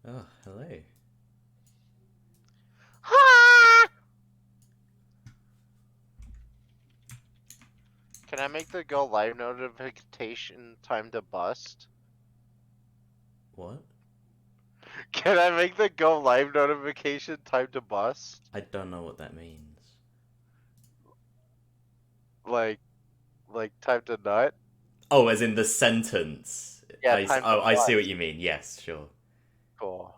Oh, hello. Ha! Can I make the go live notification time to bust? What? Can I make the go live notification time to bust? I don't know what that means. Like, like time to nut? Oh, as in the sentence. Yeah, time to I see what bust. you mean. Yes, sure. Cool.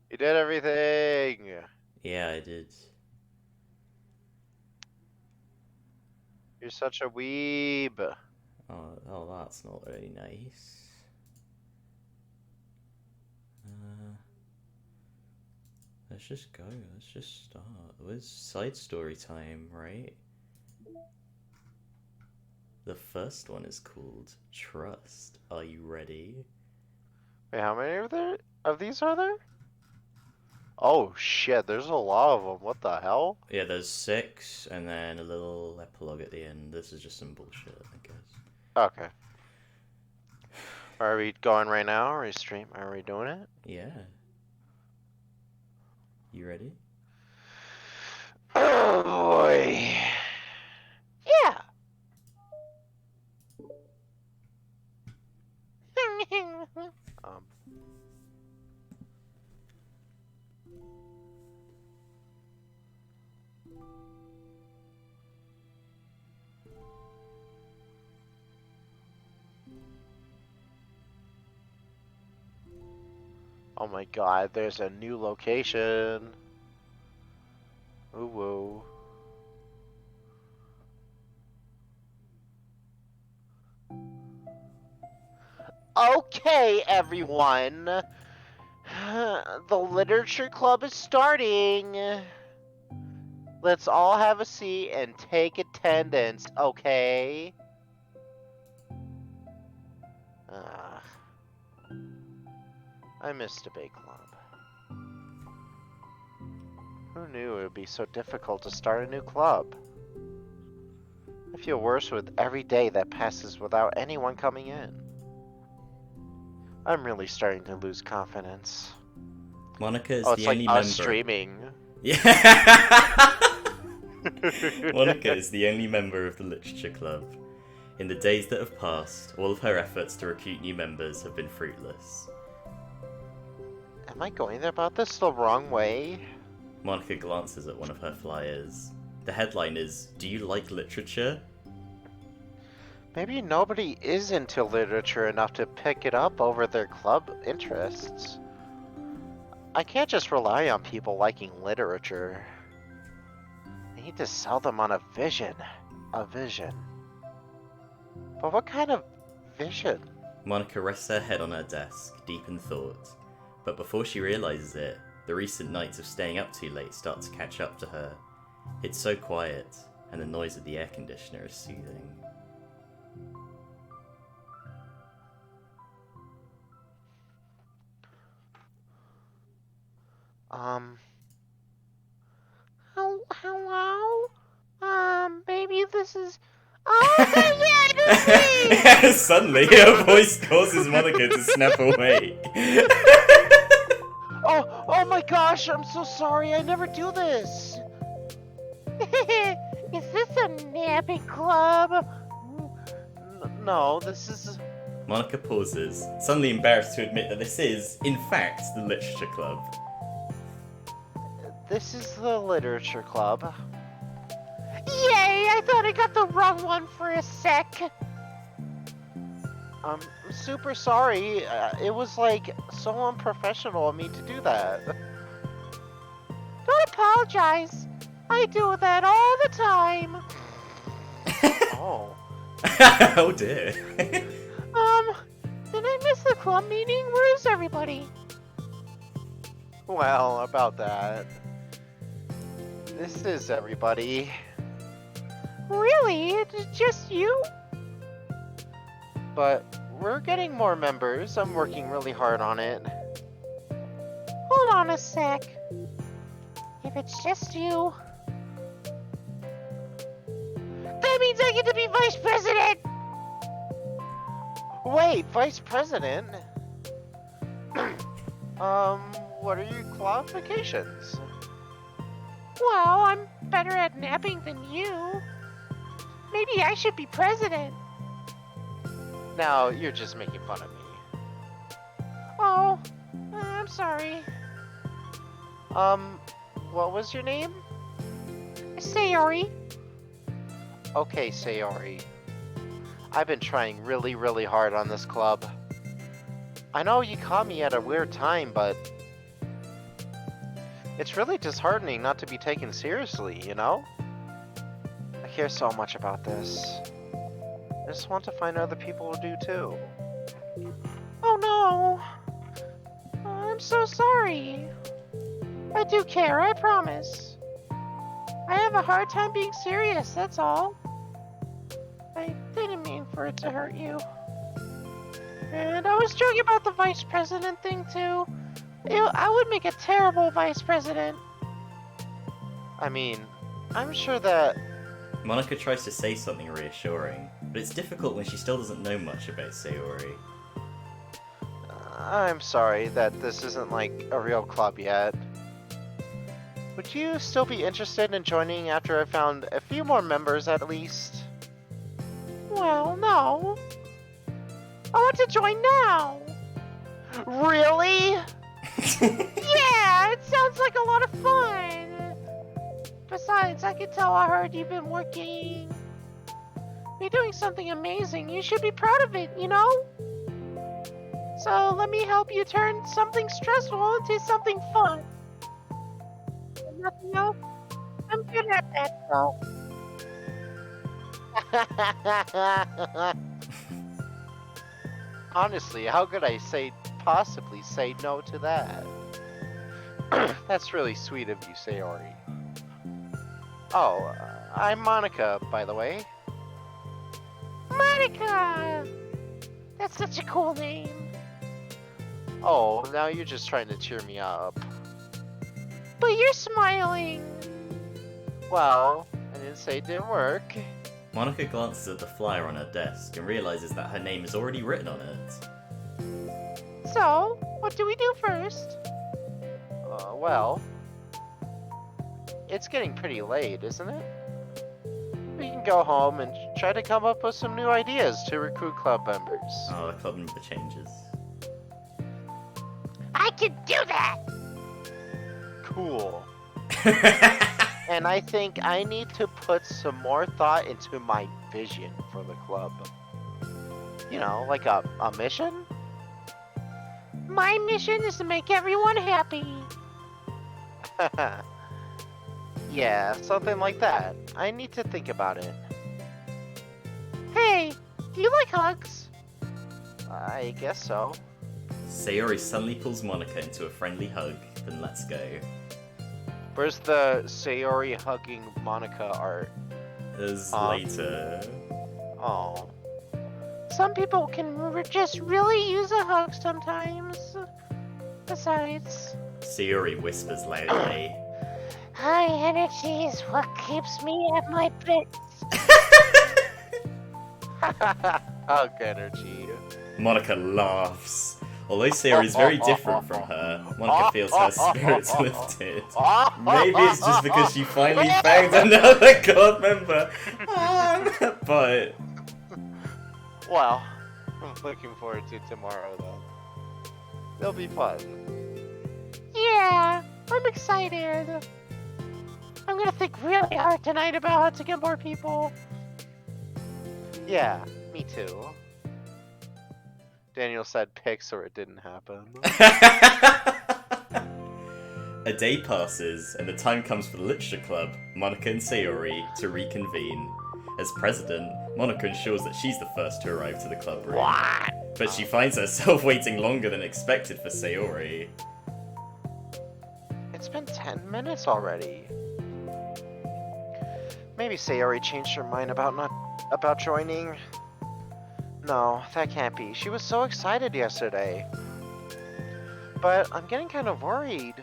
You did everything! Yeah, I did. You're such a weeb. That's not very nice. Uh, let's just go. Let's just start. Where's side story time, right? The first one is called Trust. Are you ready? Wait, how many of these are there? Oh shit, there's a lot of them. What the hell? Yeah, there's six, and then a little epilogue at the end. This is just some bullshit, I guess. Okay. Are we going right now? Are we doing it? Yeah. You ready? Oh boy. Yeah. um. Oh my god, there's a new location. Ooh woo. Okay, everyone. The literature club is starting. Let's all have a seat and take attendance, okay? Uh, I missed a big club. Who knew it would be so difficult to start a new club? I feel worse with every day that passes without anyone coming in. I'm really starting to lose confidence. Monica is Oh, the it's like only us member. streaming. Yeah! Monica is the only member of the Literature Club. In the days that have passed, all of her efforts to recruit new members have been fruitless. Am I going about this the wrong way? Monica glances at one of her flyers. The headline is, "Do you like literature?" Maybe nobody is into literature enough to pick it up over their club interests. I can't just rely on people liking literature. I need to sell them on a vision. A vision. But what kind of vision? Monica rests her head on her desk, deep in thought. But before she realizes it, the recent nights of staying up too late start to catch up to her. It's so quiet, and the noise of the air conditioner is soothing. Um, hello? Maybe this is... Oh, yeah, it's me! Suddenly, her voice causes Monica to snap awake. Oh my gosh, I'm so sorry, I never do this! Is this a napping club? No, this is... Monica pauses, suddenly embarrassed to admit that this is, in fact, the Literature Club. This is the literature club. Yay! I thought I got the wrong one for a sec. I'm super sorry. It was like so unprofessional of me to do that. Don't apologize. I do that all the time. Oh. Oh dear. Did I miss the club meeting? Where is everybody? Well, about that. This is everybody. Really? It's just you? But we're getting more members. I'm working really hard on it. Hold on a sec. If it's just you... That means I get to be vice president! Wait, Vice President? What are your qualifications? Well, I'm better at napping than you. Maybe I should be president. Now, you're just making fun of me. Oh, I'm sorry. What was your name? Sayori. Okay, Sayori. I've been trying really, really hard on this club. I know you caught me at a weird time, but it's really disheartening not to be taken seriously, you know? I care so much about this. I just want to find other people who do too. Oh no. I'm so sorry. I do care, I promise. I have a hard time being serious, that's all. I didn't mean for it to hurt you. And I was joking about the vice president thing too. I would make a terrible vice president. I mean, I'm sure that... Monica tries to say something reassuring, but it's difficult when she still doesn't know much about Sayori. I'm sorry that this isn't like a real club yet. Would you still be interested in joining after I found a few more members at least? Well, no. I want to join now. Really? Yeah, it sounds like a lot of fun. Besides, I can tell I heard you've been working. You're doing something amazing. You should be proud of it, you know? So let me help you turn something stressful into something fun. And nothing else? I'm good at that, so. Honestly, how could I possibly say no to that? That's really sweet of you, Sayori. Oh, I'm Monica, by the way. Monica! That's such a cool name. Oh, now you're just trying to cheer me up. But you're smiling. Well, I didn't say it didn't work. Monica glances at the flyer on her desk and realizes that her name is already written on it. So, what do we do first? Well, it's getting pretty late, isn't it? We can go home and try to come up with some new ideas to recruit club members. Oh, the club number changes. I can do that! Cool. And I think I need to put some more thought into my vision for the club. You know, like a mission? My mission is to make everyone happy. Yeah, something like that. I need to think about it. Hey, do you like hugs? I guess so. Sayori suddenly pulls Monica into a friendly hug, then lets go. Where's the Sayori hugging Monica art? As later. Oh. Some people can just really use a hug sometimes. Besides, Sayori whispers loudly. high energy is what keeps me at my best. Hug energy. Monica laughs. Although Sayori is very different from her, Monica feels her spirits lifted. Maybe it's just because she finally found another club member. But Well, I'm looking forward to tomorrow though. It'll be fun. Yeah, I'm excited. I'm gonna think really hard tonight about how to get more people. Yeah, me too. Daniel said pics or it didn't happen. a day passes, and the time comes for the literature club, Monica and Sayori, to reconvene. As president, Monica ensures that she's the first to arrive to the club room. What? But she finds herself waiting longer than expected for Sayori. It's been 10 minutes already. Maybe Sayori changed her mind about joining. No, that can't be. She was so excited yesterday. But I'm getting kind of worried.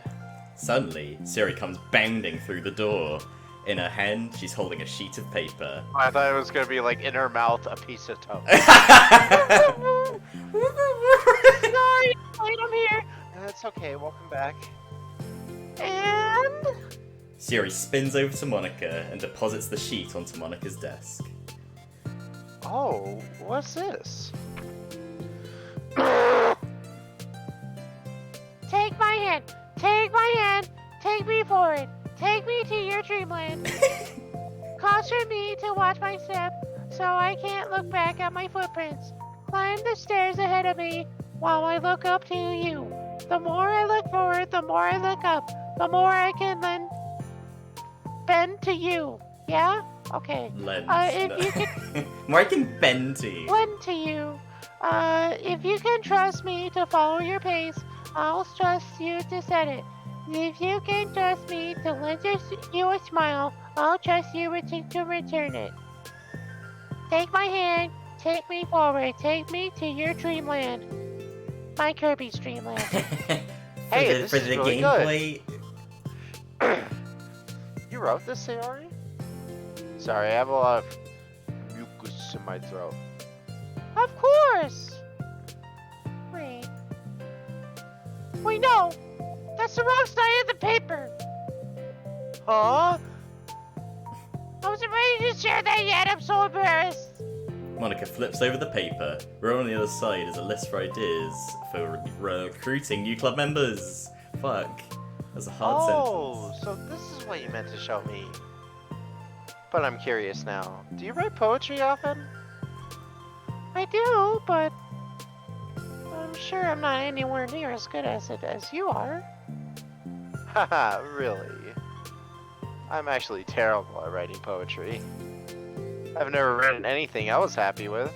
Suddenly, Sayori comes bounding through the door. In her hand, she's holding a sheet of paper. I thought it was gonna be like in her mouth, a piece of toast. Sorry, wait, I'm here. It's okay, welcome back. And Sayori spins over to Monica and deposits the sheet onto Monica's desk. Oh, what's this? take my hand. Take my hand. Take me forward. Take me to your dreamland. Caution me to watch my step so I can't look back at my footprints. Climb the stairs ahead of me while I look up to you. The more I look forward, the more I look up. The more I can bend to you. Yeah? Okay. Lens. If you can More I can bend to you. bend to you. If you can trust me to follow your pace, I'll trust you to set it. If you can trust me to lend you a smile, I'll trust you to return it. Take my hand, take me forward, take me to your dreamland. My Kirby's dreamland. Hey, this for is the really gameplay. You wrote this, Sayori? Sorry, I have a lot of mucus in my throat. Of course! Wait. Wait, no! That's the wrong side of the paper! Huh? I wasn't ready to share that yet, I'm so embarrassed! Monica flips over the paper. Where on the other side is a list for ideas for recruiting new club members. Fuck. That's a hard sentence. So this is what you meant to show me. But I'm curious now. Do you write poetry often? I do, but I'm sure I'm not anywhere near as good as it as you are. Haha, really? I'm actually terrible at writing poetry. I've never written anything I was happy with.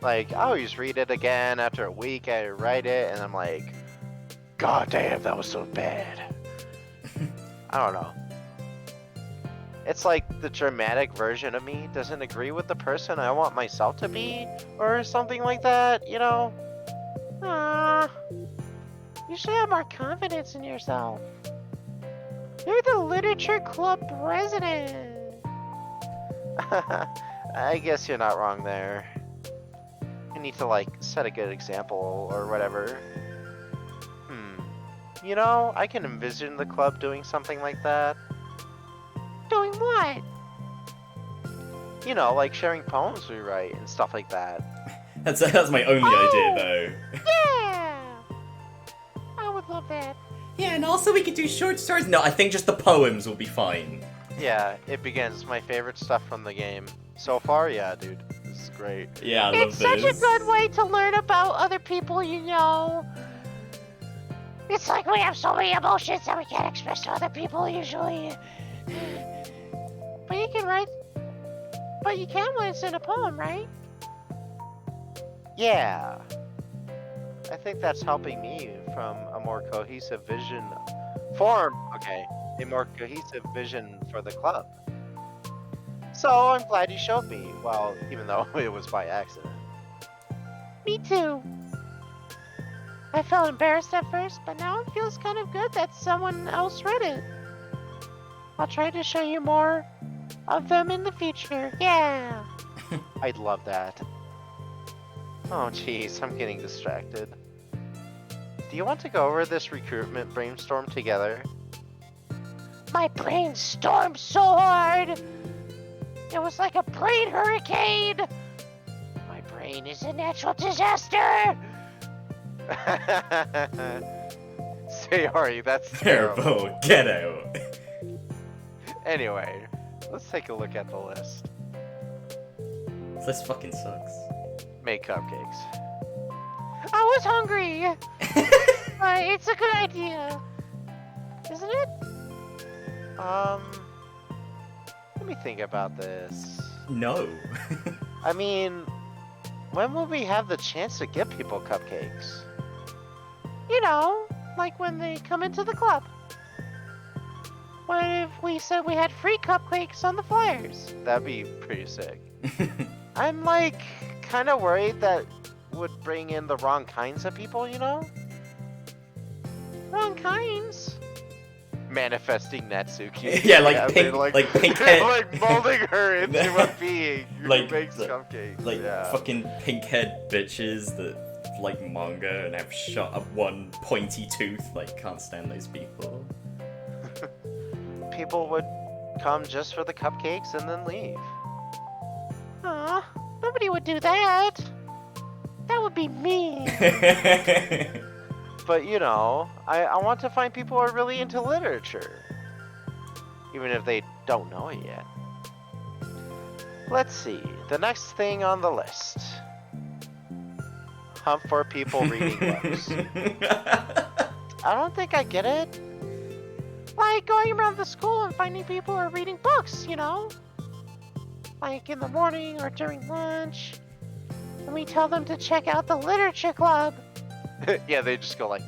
Like, I always read it again after a week, I write it, and I'm like, God damn, that was so bad. I don't know. It's like the dramatic version of me doesn't agree with the person I want myself to be, or something like that, you know? You should have more confidence in yourself. You're the literature club president. I guess you're not wrong there. I need to, like, set a good example or whatever. You know, I can envision the club doing something like that. Doing what? You know, like sharing poems we write and stuff like that. That's my only idea, though. Yeah! I would love that. Yeah, and also we could do short stories. No, I think just the poems will be fine. Yeah, it begins. My favorite stuff from the game. So far, yeah, dude. This is great. Yeah, I love It's this. such a good way to learn about other people, you know. It's like we have so many emotions that we can't express to other people usually. But you can write. But you can listen a poem, right? Yeah. I think that's helping me from a more cohesive vision a more cohesive vision for the club. So I'm glad you showed me, well, even though it was by accident. Me too. I felt embarrassed at first, but now it feels kind of good that someone else read it. I'll try to show you more of them in the future. Yeah. I'd love that. Oh jeez, I'm getting distracted. Do you want to go over this recruitment brainstorm together? My brain stormed so hard. It was like a brain hurricane. My brain is a natural disaster. Sayori, that's terrible. Terrible. Get out. Anyway, let's take a look at the list. This fucking sucks. Make cupcakes. I was hungry. It's a good idea. Isn't it? Let me think about this. No. I mean, when will we have the chance to give people cupcakes? You know, like when they come into the club. What if we said we had free cupcakes on the flyers? That'd be pretty sick. I'm like kind of worried that would bring in the wrong kinds of people, you know? Wrong kinds. manifesting Natsuki. Yeah, like they, pink, like pink head, like molding her into a being who Like, makes like- cupcakes. like yeah. fucking pink head bitches that like manga and have shot up one pointy tooth. Like, can't stand those people. People would come just for the cupcakes and then leave. Aw, nobody would do that. That would be mean. But you know, I want to find people who are really into literature, even if they don't know it yet. Let's see, the next thing on the list. Hunt for people reading books. I don't think I get it. Like going around the school and finding people who are reading books, you know? Like in the morning or during lunch. And we tell them to check out the literature club. Yeah, they just go like,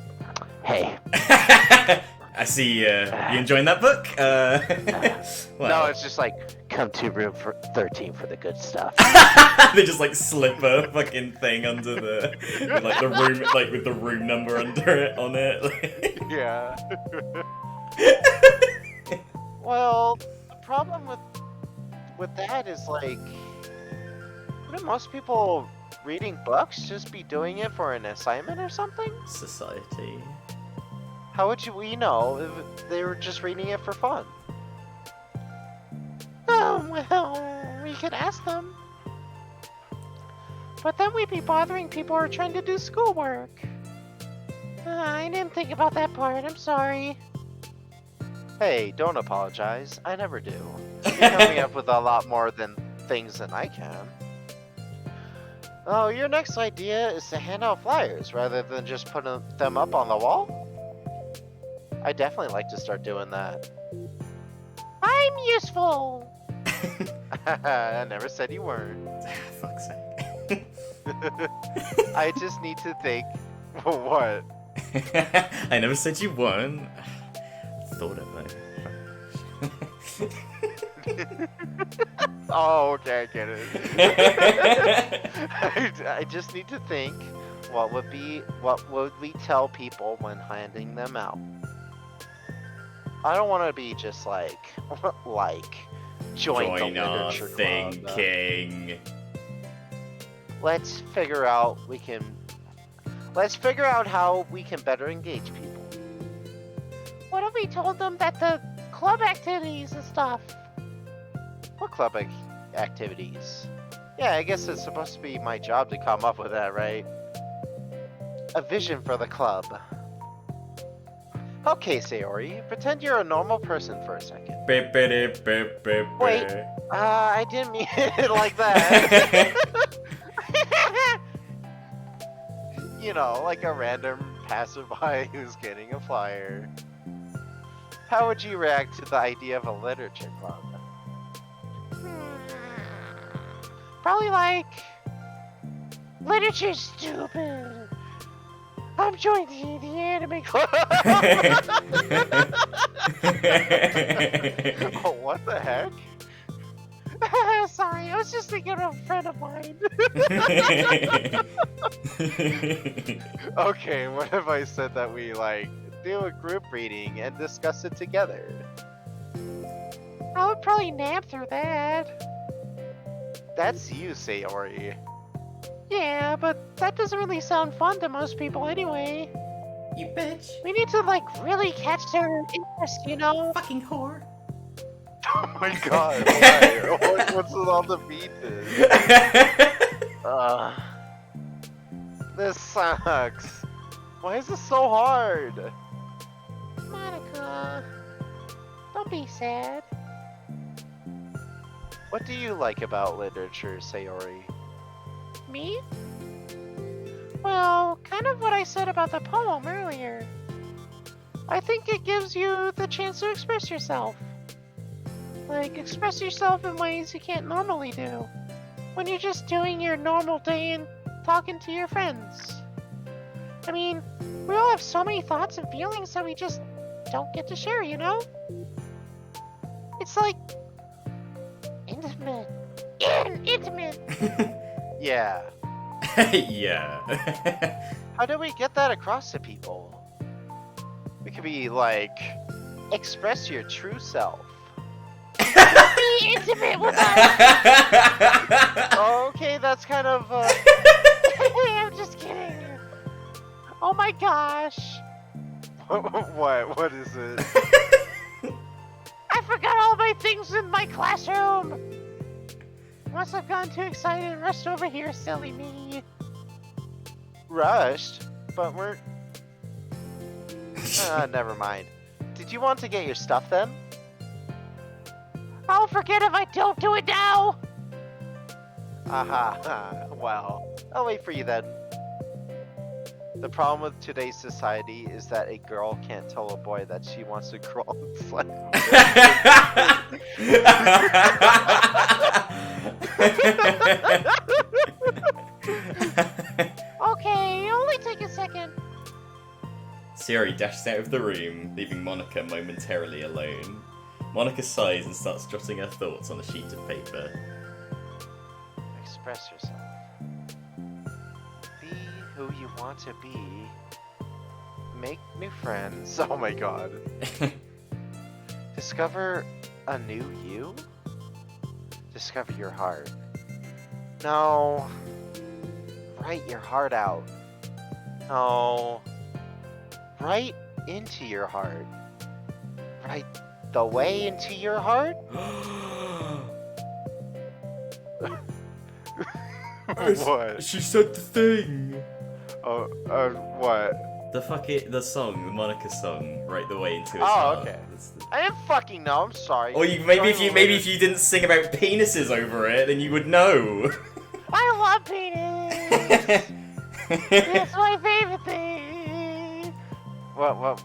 "Hey." I see you enjoying that book? No, Well, it's just like, "Come to room for 13 for the good stuff." they just like slip a fucking thing under the like the room, like with the room number under it on it. Yeah. Well, the problem with that is like, wouldn't most people reading books just be doing it for an assignment or something? Society. How would we know if they were just reading it for fun? Oh, well, we could ask them. But then we'd be bothering people who are trying to do schoolwork. I didn't think about that part, I'm sorry. Hey, don't apologize. I never do. You're coming up with a lot more things than I can. Oh, your next idea is to hand out flyers rather than just putting them up on the wall? I definitely like to start doing that. I'm useful. I never said you weren't. Fuck's sake. I just need to think. What? I never said you won. Thought it though. Oh, okay, I get it. I just need to think. What would we tell people when handing them out? I don't want to be just like, join the literature club. thinking. Let's figure out how we can better engage people. What if we told them that the club activities and stuff? What club activities? Yeah, I guess it's supposed to be my job to come up with that, right? A vision for the club. Okay, Sayori, pretend you're a normal person for a second. Wait. I didn't mean it like that. You know, like a random passerby who's getting a flyer. How would you react to the idea of a literature club? Probably like, literature's stupid. I'm joining the anime club. Oh, what the heck? Sorry, I was just thinking of a friend of mine. Okay, what if I said that we do a group reading and discuss it together? I would probably nap through that. That's you, Sayori. Yeah, but that doesn't really sound fun to most people anyway. You bitch. We need to really catch their interest, you know? Fucking whore. Oh my god, why? What's with all the beaches? This sucks. Why is this so hard? Monica, don't be sad. What do you like about literature, Sayori? Me? Well, kind of what I said about the poem earlier. I think it gives you the chance to express yourself. Express yourself in ways you can't normally do. When you're just doing your normal day and talking to your friends. I mean, we all have so many thoughts and feelings that we just don't get to share, you know? It's like... intimate. Intimate! Yeah. Yeah. How do we get that across to people? We could be Express your true self. Be intimate with us. Okay, that's kind of, I'm just kidding. Oh my gosh. What is it? I forgot all my things in my classroom. Must have gotten too excited and rushed over here, silly me. Rushed? But we're... never mind. Did you want to get your stuff then? I'll forget if I don't do it now. Aha, well, I'll wait for you then. The problem with today's society is that a girl can't tell a boy that she wants to crawl inside. Okay, only take a second. Sayori dashes out of the room, leaving Monica momentarily alone. Monica sighs and starts jotting her thoughts on a sheet of paper. Express yourself. Be who you want to be. Make new friends. Oh my god. Discover a new you? Discover your heart. No. Write your heart out. No. Right into your heart. Right the way into your heart? What? She said the thing! What? The song, the Monica song, right the way into his Oh, heart. okay. That's the- I didn't fucking know, I'm sorry. Or maybe if you didn't sing about penises over it, then you would know. I love penis. It's my favorite thing. What,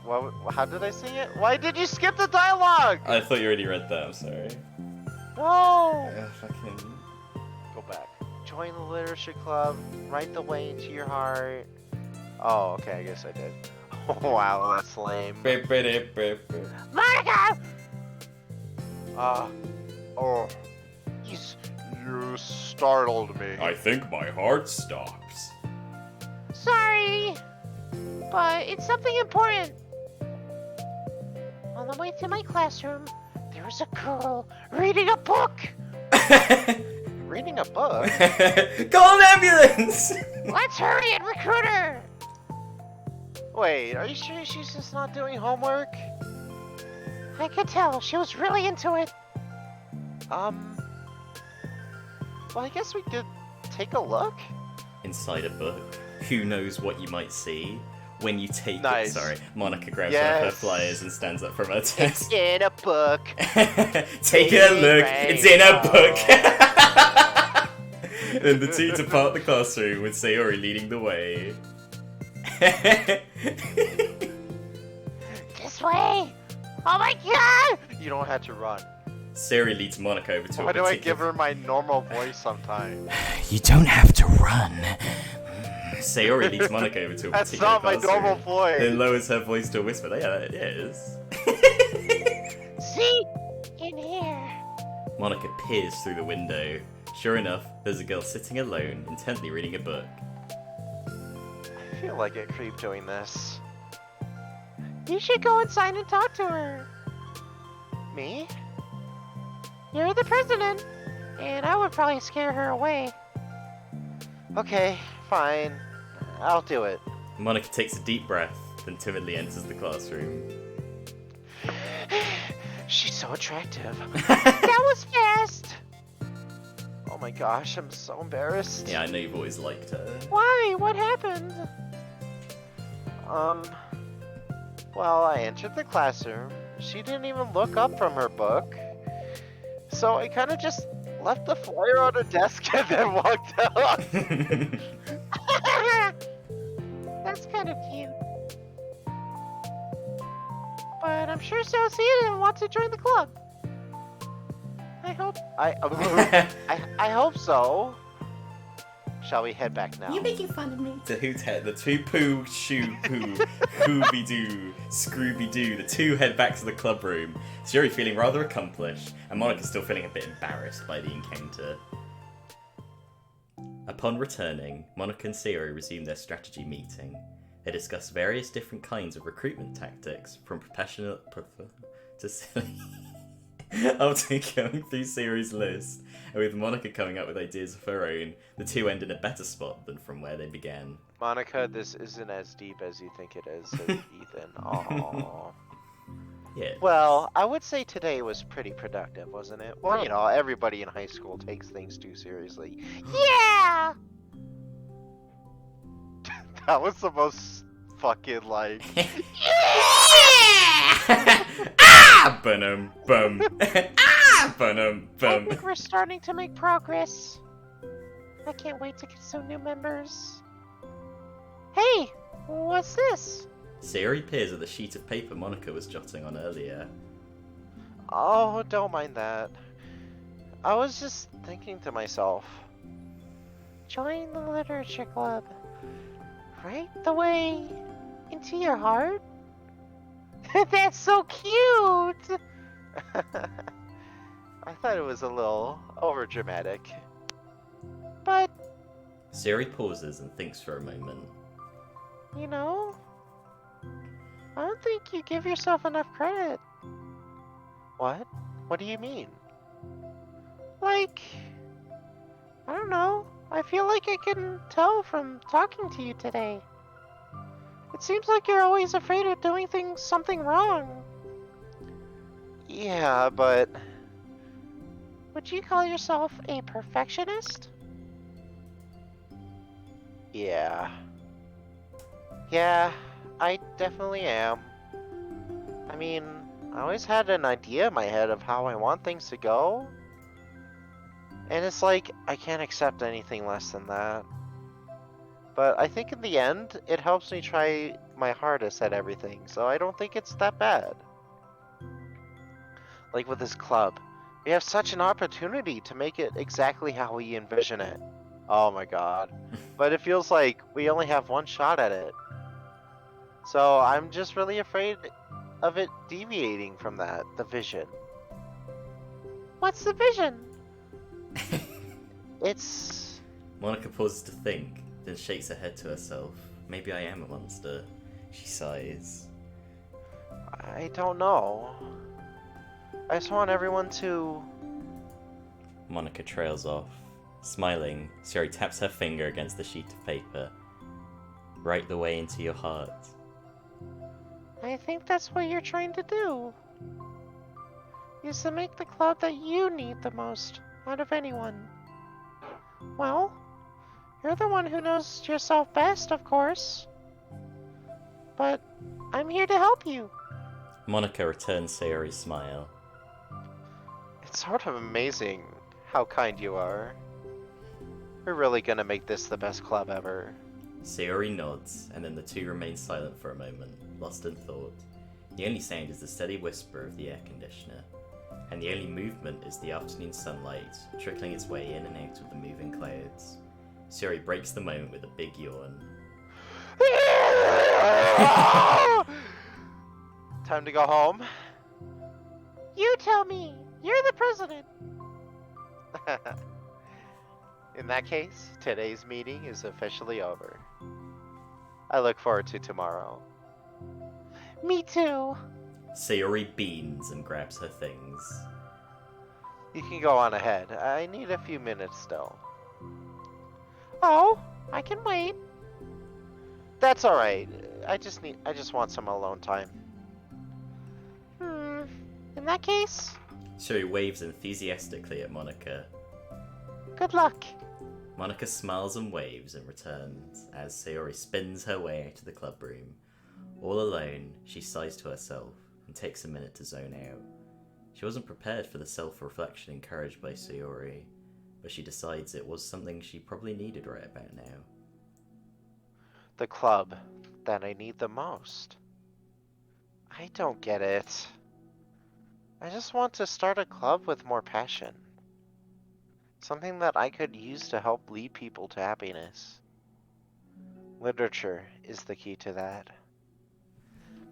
how did I sing it? Why did you skip the dialogue? I thought you already read that, I'm sorry. No. Fucking... Go back. Join the literature club, write the way into your heart. Oh, okay, I guess I did. Wow, that's lame. Monica! Oh. You startled me. I think my heart stops. Sorry, but it's something important. On the way to my classroom, there was a girl reading a book. Reading a book? Call an ambulance! Let's hurry and recruit her. Wait, are you sure she's just not doing homework? I could tell she was really into it. Well, I guess we could take a look. Inside a book, who knows what you might see when you take Nice. it. Sorry, Monica grabs one of her Yes. flyers and stands up from her It's desk. in a book. Take a look, it's in a book! Then the two depart the classroom with Sayori leading the way. This way. Oh my god! You don't have to run. Sayori leads Monica over to Why a do I particular... give her my normal voice sometimes? You don't have to run. Sayori leads Monica over to a That's particular not my classroom, normal voice. then lowers her voice to a whisper. Yeah, it is. See? In here. Monica peers through the window. Sure enough, there's a girl sitting alone, intently reading a book. I feel like a creep doing this. You should go inside and talk to her. Me? You're the president, and I would probably scare her away. Okay, fine. I'll do it. Monica takes a deep breath, then timidly enters the classroom. She's so attractive. That was fast. Oh my gosh, I'm so embarrassed. Yeah, I know you've always liked her. Why? What happened? Well, I entered the classroom. She didn't even look up from her book. So I kind of just left the flyer on her desk and then walked out. That's kind of cute. But I'm sure Sayori wants to join the club. I hope. I hope so. Shall we head back now? making fun of me? The hoot head, the two poo shoo poo, Hooby Doo, Scrooby Doo. The two head back to the club room. Sayori feeling rather accomplished, and Monica still feeling a bit embarrassed by the encounter. Upon returning, Monica and Sayori resume their strategy meeting. They discuss various different kinds of recruitment tactics, from to silly. After going through Sayori's list, and with Monica coming up with ideas of her own, the two end in a better spot than from where they began. Monica, this isn't as deep as you think it is, Ethan. Aww. Yeah. Well, I would say today was pretty productive, wasn't it? Well, you know, everybody in high school takes things too seriously. Yeah! That was the most fucking like. Ah! Bum bum. Ah! Bum I bum. think we're starting to make progress. I can't wait to get some new members. Hey, what's this? Sayori peers at the sheet of paper Monica was jotting on earlier. Oh, don't mind that. I was just thinking to myself. Join the literature club. Right the way into your heart? That's so cute! I thought it was a little over dramatic. But, Sayori pauses and thinks for a moment. you know, I don't think you give yourself enough credit. What? What do you mean? Like, I don't know. I feel like I can tell from talking to you today. It seems like you're always afraid of doing something wrong. Yeah, but Would you call yourself a perfectionist? yeah. Yeah, I definitely am. I mean, I always had an idea in my head of how I want things to go. And it's like, I can't accept anything less than that. But I think in the end, it helps me try my hardest at everything, so I don't think it's that bad. Like with this club, we have such an opportunity to make it exactly how we envision it. Oh my god. But it feels like we only have one shot at it. So I'm just really afraid of it deviating from that, the vision. What's the vision? It's... Monica pauses to think, then shakes her head to herself. Maybe I am a monster. She sighs. I don't know. I just want everyone to... Monica trails off. Smiling, Sayori taps her finger against the sheet of paper. Right the way into your heart. I think that's what you're trying to do. Is to make the club that you need the most out of anyone. Well, you're the one who knows yourself best, of course. But I'm here to help you. Monica returns Sayori's smile. It's sort of amazing how kind you are. We're really gonna make this the best club ever. Sayori nods, and then the two remain silent for a moment, lost in thought. The only sound is the steady whisper of the air conditioner, and the only movement is the afternoon sunlight trickling its way in and out of the moving clouds. Sayori breaks the moment with a big yawn. Time to go home. You tell me. You're the president. In that case, today's meeting is officially over. I look forward to tomorrow. Me too. Sayori beams and grabs her things. You can go on ahead. I need a few minutes still. Oh, I can wait. That's alright. I just want some alone time. In that case, Sayori waves enthusiastically at Monica. good luck. Monica smiles and waves and returns as Sayori spins her way out of the club room. All alone, she sighs to herself and takes a minute to zone out. She wasn't prepared for the self-reflection encouraged by Sayori, but she decides it was something she probably needed right about now. The club that I need the most. I don't get it. I just want to start a club with more passion. Something that I could use to help lead people to happiness. Literature is the key to that.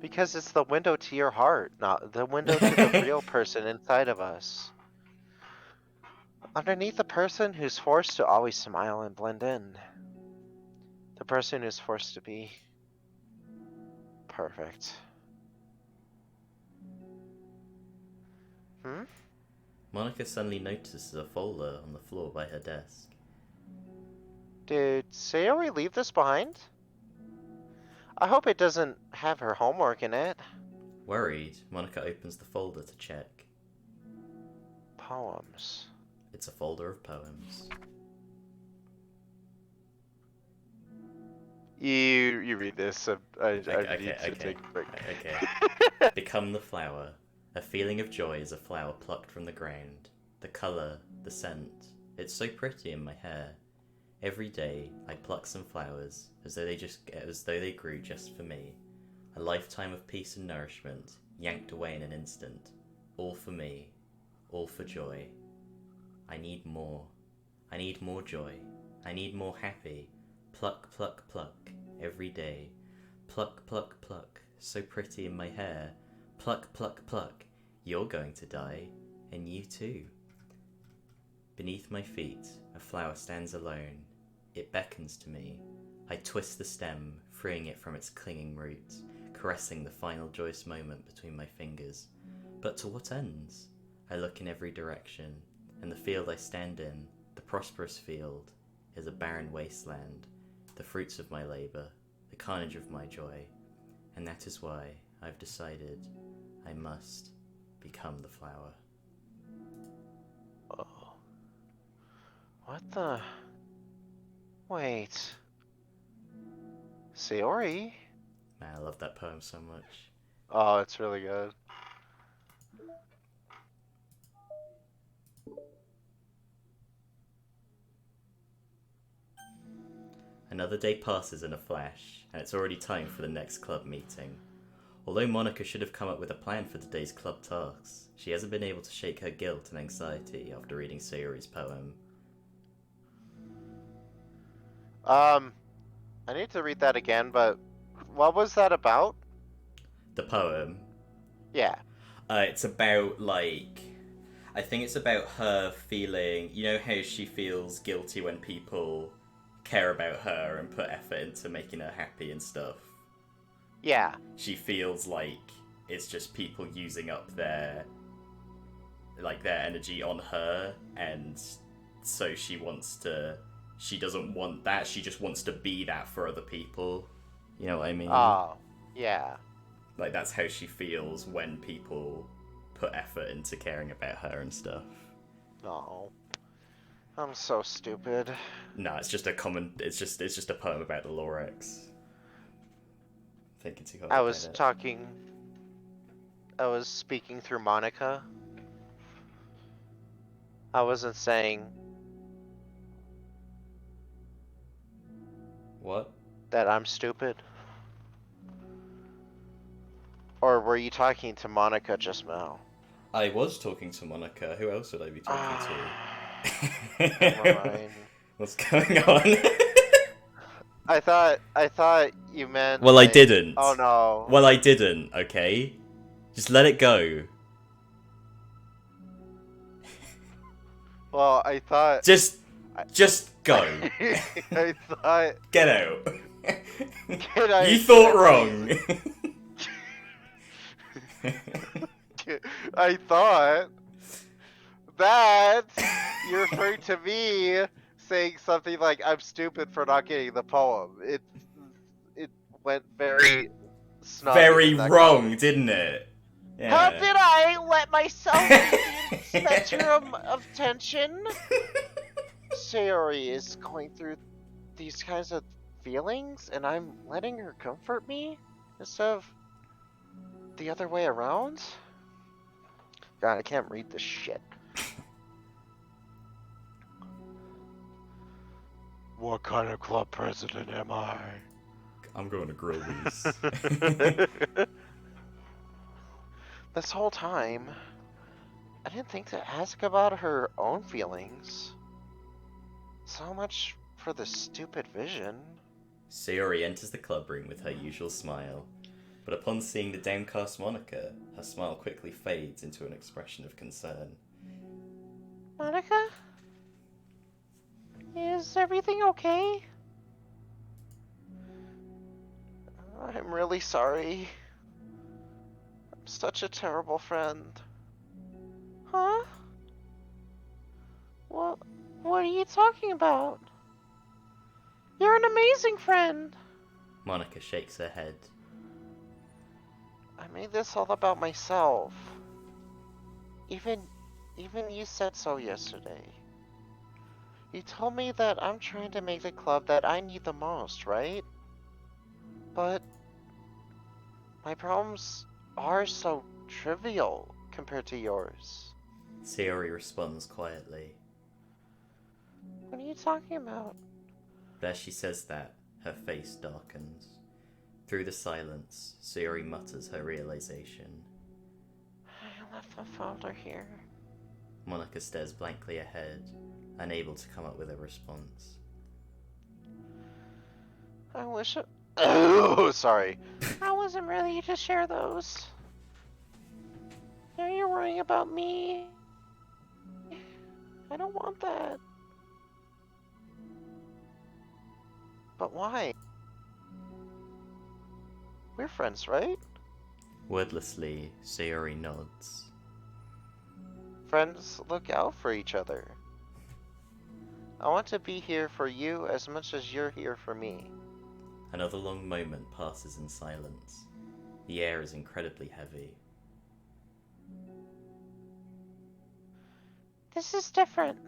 Because it's the window to your heart, not the window to the real person inside of us. Underneath the person who's forced to always smile and blend in. The person who's forced to be perfect. Hmm? Monica suddenly notices a folder on the floor by her desk. Did Sayori leave this behind? I hope it doesn't have her homework in it. Worried, Monica opens the folder to check. Poems. It's a folder of poems. You read this. I Okay, need to take a break. okay. Become the flower. A feeling of joy is a flower plucked from the ground. The colour, the scent. It's so pretty in my hair. Every day I pluck some flowers as though they grew just for me. A lifetime of peace and nourishment, yanked away in an instant. All for me. All for joy. I need more. I need more joy. I need more happy. Pluck, pluck, pluck. Every day. Pluck, pluck, pluck. So pretty in my hair. Pluck, pluck, pluck. You're going to die. And you too. Beneath my feet, a flower stands alone. It beckons to me. I twist the stem, freeing it from its clinging roots, caressing the final joyous moment between my fingers. But to what ends? I look in every direction, and the field I stand in, the prosperous field, is a barren wasteland, the fruits of my labour, the carnage of my joy, and that is why I've decided I must become the flower. Oh. What the? Wait. Sayori? Man, I love that poem so much. Oh, it's really good. Another day passes in a flash, and it's already time for the next club meeting. Although Monica should have come up with a plan for today's club tasks, she hasn't been able to shake her guilt and anxiety after reading Sayori's poem. I need to read that again, but what was that about? The poem, Yeah. it's about, I think it's about her feeling, you know how she feels guilty when people care about her and put effort into making her happy and stuff? Yeah. She feels like it's just people using up their energy on her, and so she doesn't want that, she just wants to be that for other people. You know what I mean? Oh, yeah. Like, that's how she feels when people put effort into caring about her and stuff. No. I'm so stupid. No, it's just a poem about the Lorax. Thinking too hard I about was it. I was speaking through Monica. I wasn't saying What? that I'm stupid. Or were you talking to Monica just now? I was talking to Monica. Who else would I be talking to? Never mind. What's going on? I thought you meant Well, I like, didn't. oh no. Well, I didn't, okay? Just let it go. Well, I thought Just go. I thought Get out. You can thought I wrong. I thought that you're referring to me saying something like I'm stupid for not getting the poem. It went very snug Very in that wrong, context. didn't it? How Yeah. did I let myself be the center of tension? Sayori is going through these kinds of feelings, and I'm letting her comfort me instead of the other way around? God, I can't read this shit. What kind of club president am I? I'm going to grill these. This whole time, I didn't think to ask about her own feelings. So much for the stupid vision. Sayori enters the club room with her usual smile, but upon seeing the downcast Monica, her smile quickly fades into an expression of concern. Monica? Is everything okay? I'm really sorry. I'm such a terrible friend. Huh? What are you talking about? You're an amazing friend. Monica shakes her head. I made this all about myself. Even you said so yesterday. You told me that I'm trying to make the club that I need the most, right? But my problems are so trivial compared to yours. Sayori responds quietly. What are you talking about? But as she says that, her face darkens. Through the silence, Sayori mutters her realization. I left the folder here. Monica stares blankly ahead, unable to come up with a response. I wish it... Oh, sorry. I wasn't ready to share those. Now you're worrying about me. I don't want that. But why? We're friends, right? Wordlessly, Sayori nods. Friends look out for each other. I want to be here for you as much as you're here for me. Another long moment passes in silence. The air is incredibly heavy. This is different.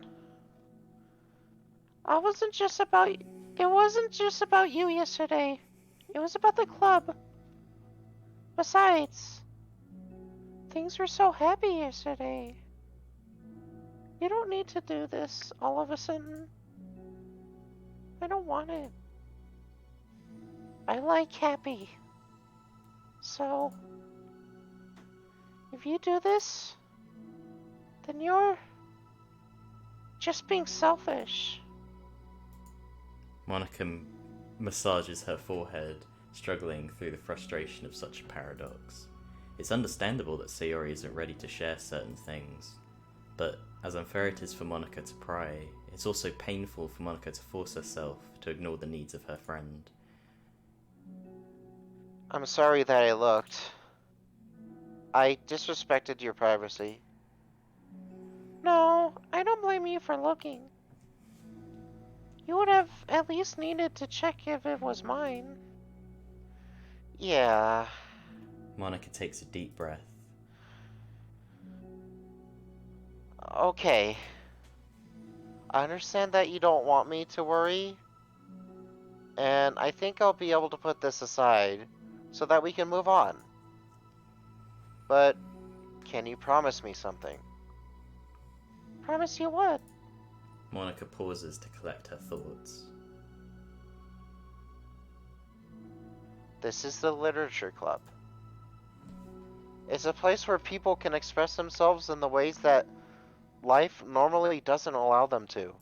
It wasn't just about you yesterday. It was about the club. Besides, things were so happy yesterday. You don't need to do this all of a sudden. I don't want it. I like happy. So, if you do this, then you're just being selfish. Monica massages her forehead, struggling through the frustration of such a paradox. It's understandable that Sayori isn't ready to share certain things, but as unfair it is for Monica to pry, it's also painful for Monica to force herself to ignore the needs of her friend. I'm sorry that I looked. I disrespected your privacy. No, I don't blame you for looking. You would have at least needed to check if it was mine. Yeah. Monica takes a deep breath. Okay. I understand that you don't want me to worry, and I think I'll be able to put this aside so that we can move on. But can you promise me something? Promise you what? Monica pauses to collect her thoughts. This is the Literature Club. It's a place where people can express themselves in the ways that life normally doesn't allow them to.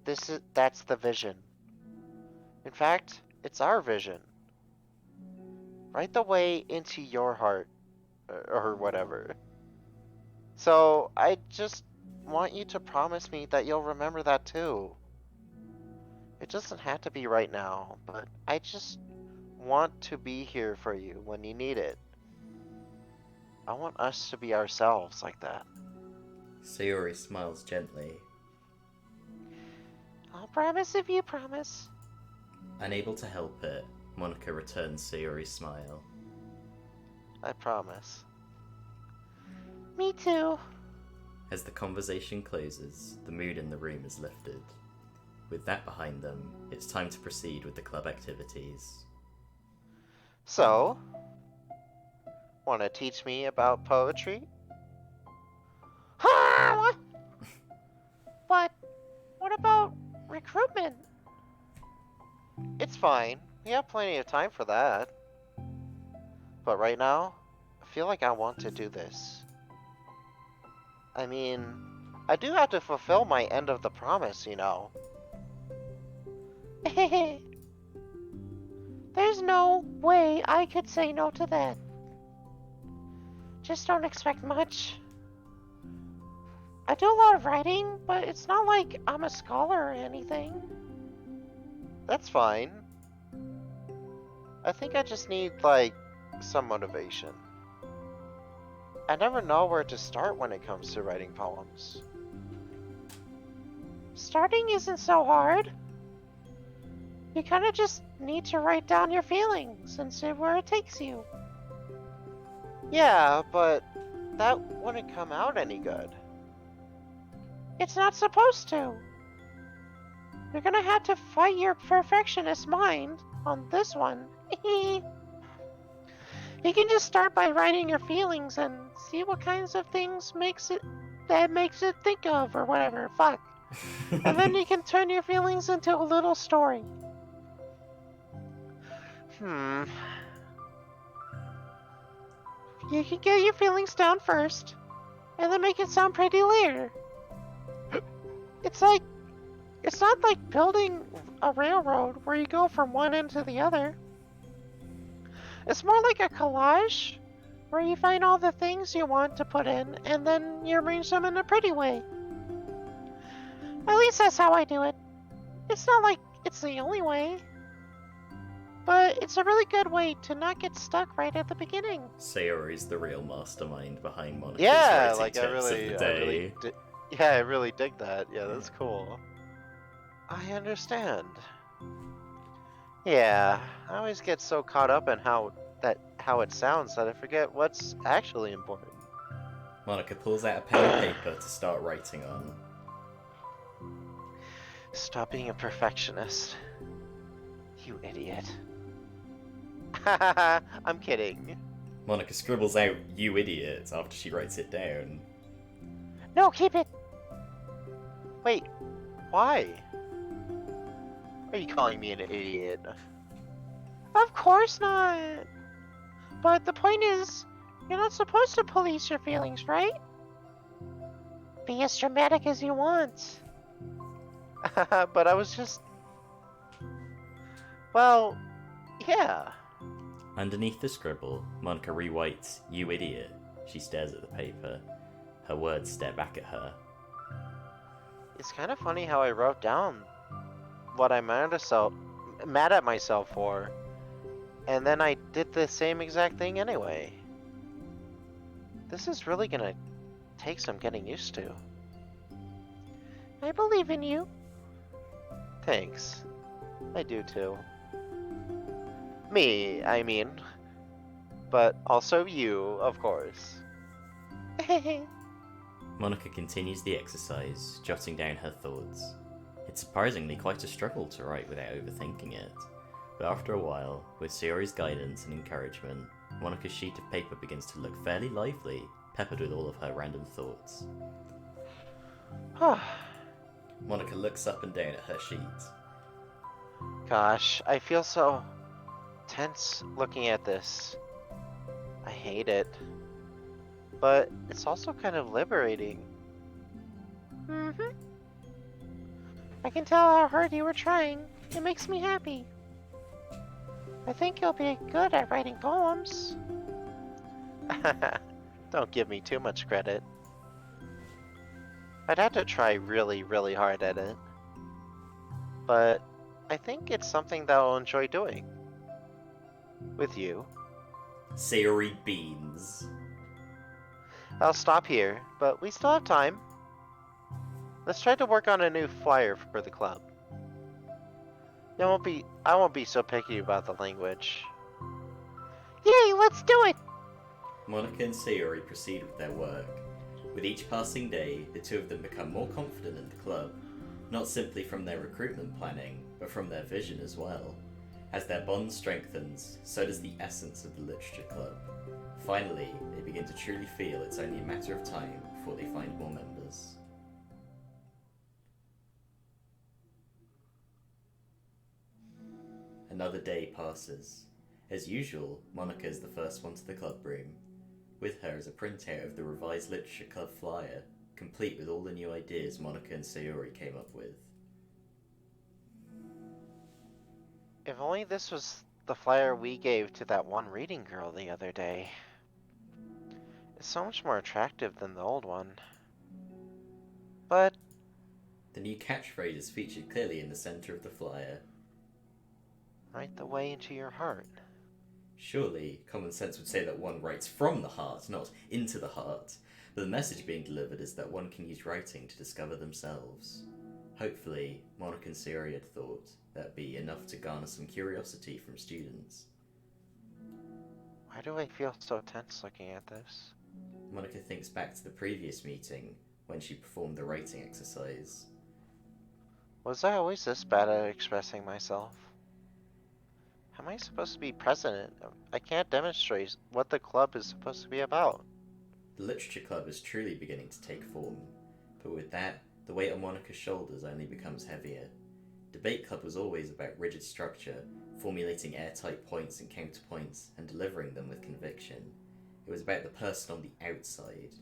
That's the vision. In fact, it's our vision. Right the way into your heart, or whatever. So, I just want you to promise me that you'll remember that too. It doesn't have to be right now, but I just want to be here for you when you need it. I want us to be ourselves like that. Sayori smiles gently. I'll promise if you promise. Unable to help it, Monica returns Sayori's smile. I promise. Me too. As the conversation closes, the mood in the room is lifted. With that behind them, it's time to proceed with the club activities. So, want to teach me about poetry? But what about recruitment? It's fine. We have plenty of time for that. But right now, I feel like I want to do this. I mean, I do have to fulfill my end of the promise, you know. There's no way I could say no to that. Just don't expect much. I do a lot of writing, but it's not like I'm a scholar or anything. That's fine. I think I just need, like, some motivation. I never know where to start when it comes to writing poems. Starting isn't so hard. You kind of just need to write down your feelings and see where it takes you. Yeah, but that wouldn't come out any good. It's not supposed to. You're gonna have to fight your perfectionist mind on this one. You can just start by writing your feelings and see what kinds of things makes it think of or whatever. Fuck. And then you can turn your feelings into a little story. You can get your feelings down first, and then make it sound pretty later. It's not like building a railroad where you go from one end to the other. It's more like a collage where you find all the things you want to put in and then you arrange them in a pretty way. At least that's how I do it. It's not like it's the only way, but it's a really good way to not get stuck right at the beginning. Sayori's the real mastermind behind Monica's Yeah, writing like tips of the day. I really dig that. Yeah, that's cool. I understand. Yeah, I always get so caught up in how it sounds that I forget what's actually important. Monica pulls out a pen and paper to start writing on. Stop being a perfectionist. You idiot. I'm kidding. Monica scribbles out, "You idiot," after she writes it down. No, keep it. Wait, why? Are you calling me an idiot? Of course not. But the point is, you're not supposed to police your feelings, right? Be as dramatic as you want. But I was just... Well, yeah. Underneath the scribble, Monica rewrites, "You idiot." She stares at the paper. Her words stare back at her. It's kind of funny how I wrote down what I'm mad at myself for, and then I did the same exact thing anyway. This is really gonna take some getting used to. I believe in you. Thanks. I do too. Me, I mean. But also you, of course. Monica continues the exercise, jotting down her thoughts. It's surprisingly quite a struggle to write without overthinking it, but after a while, with Sayori's guidance and encouragement, Monica's sheet of paper begins to look fairly lively, peppered with all of her random thoughts. Monica looks up and down at her sheet. Gosh, I feel so tense looking at this. I hate it. But it's also kind of liberating. Mm-hmm. I can tell how hard you were trying. It makes me happy. I think you'll be good at writing poems. Don't give me too much credit. I'd have to try really, really hard at it. But I think it's something that I'll enjoy doing. With you. Sayori beams. I'll stop here, but we still have time. Let's try to work on a new flyer for the club. I won't be so picky about the language. Yay, let's do it! Monica and Sayori proceed with their work. With each passing day, the two of them become more confident in the club, not simply from their recruitment planning, but from their vision as well. As their bond strengthens, so does the essence of the literature club. Finally, they begin to truly feel it's only a matter of time before they find more members. Another day passes. As usual, Monica is the first one to the club room. With her is a printout of the revised literature club flyer, complete with all the new ideas Monica and Sayori came up with. If only this was the flyer we gave to that one reading girl the other day. It's so much more attractive than the old one. But The new catchphrase is featured clearly in the center of the flyer. right the way into your heart. Surely, common sense would say that one writes from the heart, not into the heart, but the message being delivered is that one can use writing to discover themselves. Hopefully, Monica and Sayori had thought that'd be enough to garner some curiosity from students. Why do I feel so tense looking at this? Monica thinks back to the previous meeting when she performed the writing exercise. Was I always this bad at expressing myself? How am I supposed to be president? I can't demonstrate what the club is supposed to be about. The literature club is truly beginning to take form, but with that, the weight on Monica's shoulders only becomes heavier. Debate club was always about rigid structure, formulating airtight points and counterpoints, and delivering them with conviction. It was about the person on the outside.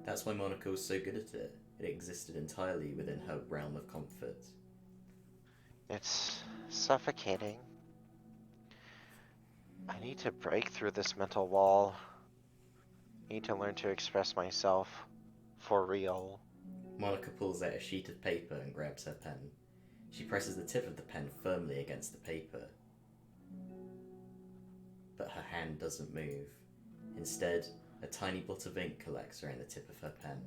That's why Monica was so good at it. It existed entirely within her realm of comfort. It's suffocating. I need to break through this mental wall. I need to learn to express myself for real. Monica pulls out a sheet of paper and grabs her pen. She presses the tip of the pen firmly against the paper. But her hand doesn't move. Instead, a tiny blot of ink collects around the tip of her pen.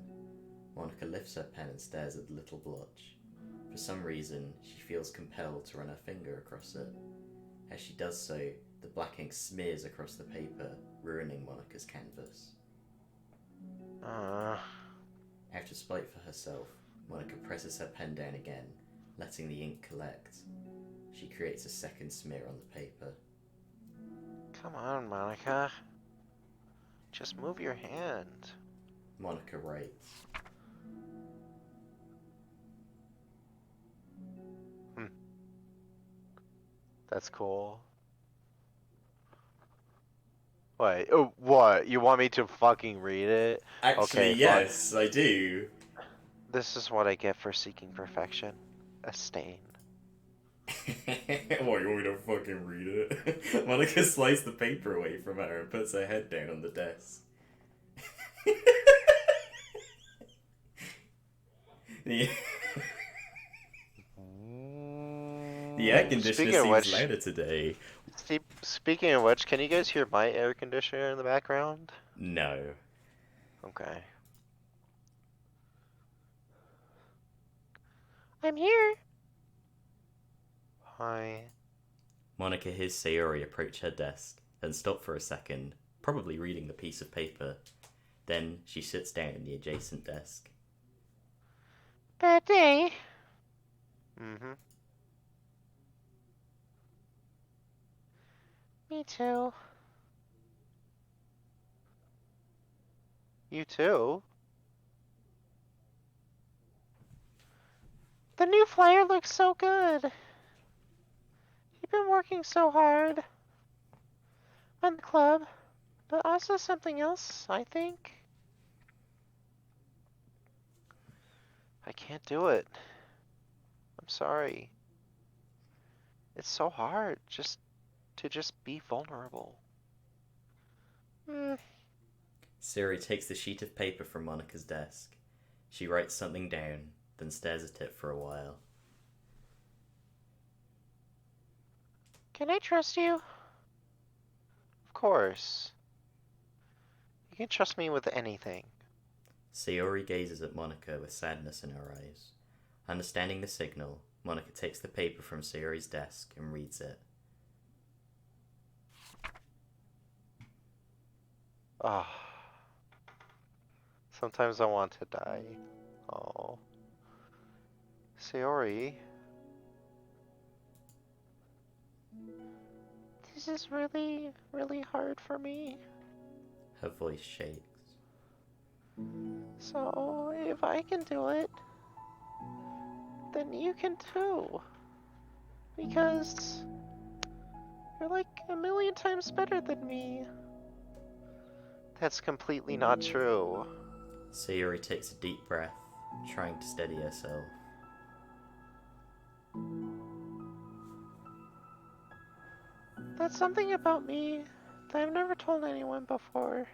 Monica lifts her pen and stares at the little blotch. For some reason, she feels compelled to run her finger across it. As she does so, the black ink smears across the paper, ruining Monica's canvas. Out of spite for herself, Monica presses her pen down again, letting the ink collect. She creates a second smear on the paper. Come on, Monica. Just move your hand. Monica writes. That's cool. What? Oh, what? You want me to fucking read it? Actually, Okay, yes, I do. This is what I get for seeking perfection. A stain. What, you want me to fucking read it? Monica slides the paper away from her and puts her head down on the desk. The air conditioner seems louder today. Speaking of which, can you guys hear my air conditioner in the background? No. Okay. I'm here. Hi. Monica hears Sayori approach her desk, then stop for a second, probably reading the piece of paper. Then she sits down in the adjacent desk. Bad day. Mm-hmm. Me too. You too? The new flyer looks so good. You've been working so hard on the club, but also something else, I think. I can't do it. I'm sorry. It's so hard to be vulnerable. Sayori takes the sheet of paper from Monica's desk. She writes something down, then stares at it for a while. Can I trust you? Of course. You can trust me with anything. Sayori gazes at Monica with sadness in her eyes. Understanding the signal, Monica takes the paper from Sayori's desk and reads it. Ah. Sometimes I want to die. Oh. Sayori. This is really, really hard for me. Her voice shakes. So, if I can do it, then you can too. Because you're like a million times better than me. That's completely not true. Sayori takes a deep breath, trying to steady herself. That's something about me that I've never told anyone before.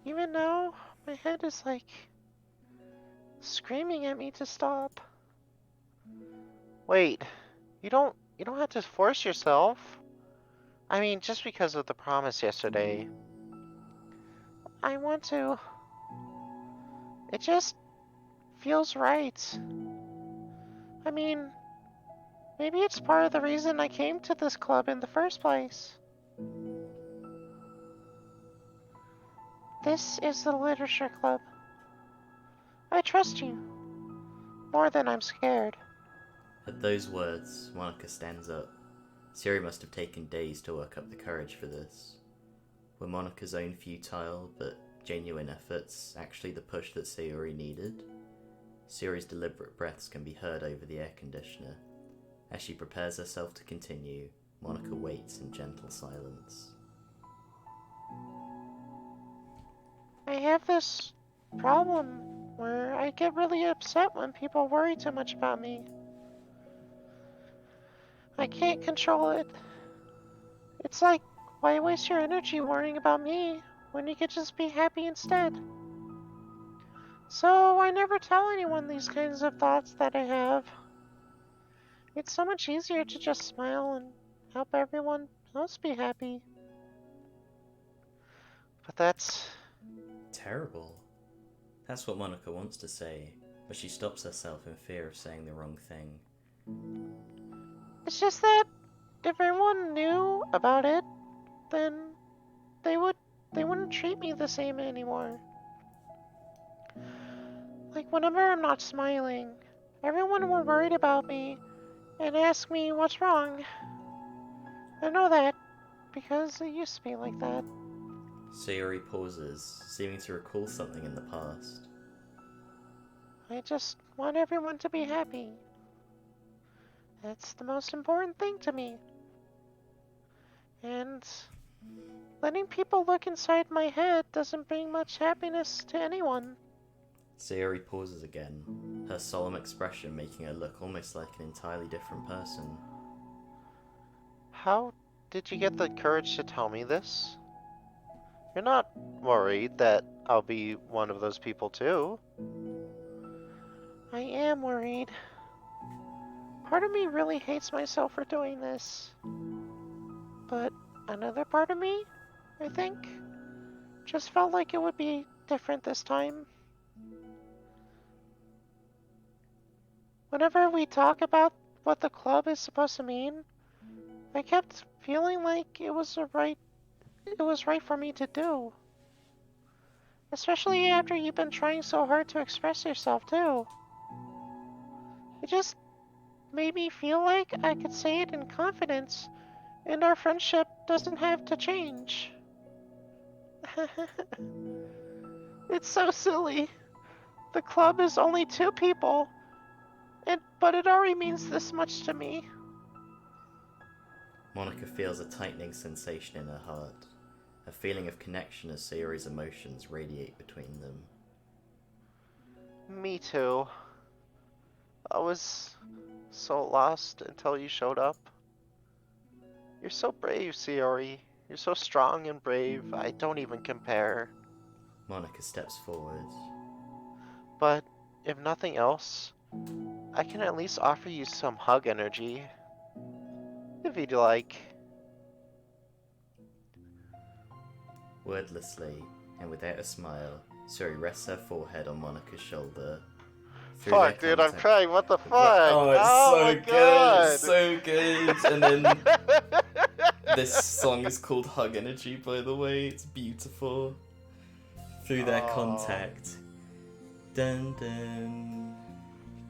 Even now, my head is like screaming at me to stop. Wait, you don't have to force yourself. I mean, just because of the promise yesterday. I want to. It just feels right. I mean, maybe it's part of the reason I came to this club in the first place. This is the literature club. I trust you. More than I'm scared. At those words, Monica stands up. Sayori must have taken days to work up the courage for this. Were Monica's own futile but genuine efforts actually the push that Sayori needed? Sayori's deliberate breaths can be heard over the air conditioner. As she prepares herself to continue, Monica waits in gentle silence. I have this problem where I get really upset when people worry too much about me. I can't control it. It's like, why waste your energy worrying about me when you could just be happy instead? So I never tell anyone these kinds of thoughts that I have. It's so much easier to just smile and help everyone else be happy. But that's... Terrible. That's what Monica wants to say, but she stops herself in fear of saying the wrong thing. It's just that if everyone knew about it, then they wouldn't treat me the same anymore. Like whenever I'm not smiling, everyone were worried about me and ask me what's wrong. I know that because it used to be like that. Sayori pauses, seeming to recall something in the past. I just want everyone to be happy. That's the most important thing to me. And letting people look inside my head doesn't bring much happiness to anyone. Sayori pauses again, her solemn expression making her look almost like an entirely different person. How did you get the courage to tell me this? You're not worried that I'll be one of those people too? I am worried. Part of me really hates myself for doing this. But another part of me, I think, just felt like it would be different this time. Whenever we talk about what the club is supposed to mean, I kept feeling like it was right for me to do. Especially after you've been trying so hard to express yourself too. It just made me feel like I could say it in confidence and our friendship doesn't have to change. It's so silly. The club is only 2 people, but it already means this much to me. Monica feels a tightening sensation in her heart, a feeling of connection as Sayori's emotions radiate between them. Me too. I was so lost until you showed up. You're so brave, Sayori. You're so strong and brave, I don't even compare. Monica steps forward. But if nothing else, I can at least offer you some hug energy. If you'd like. Wordlessly, and without a smile, Sayori rests her forehead on Monica's shoulder. Fuck, dude, I'm crying. What the fuck? Oh, it's oh so my good. God. It's so good. And then this song is called Hug Energy, by the way. It's beautiful. Through their contact. Dun dun.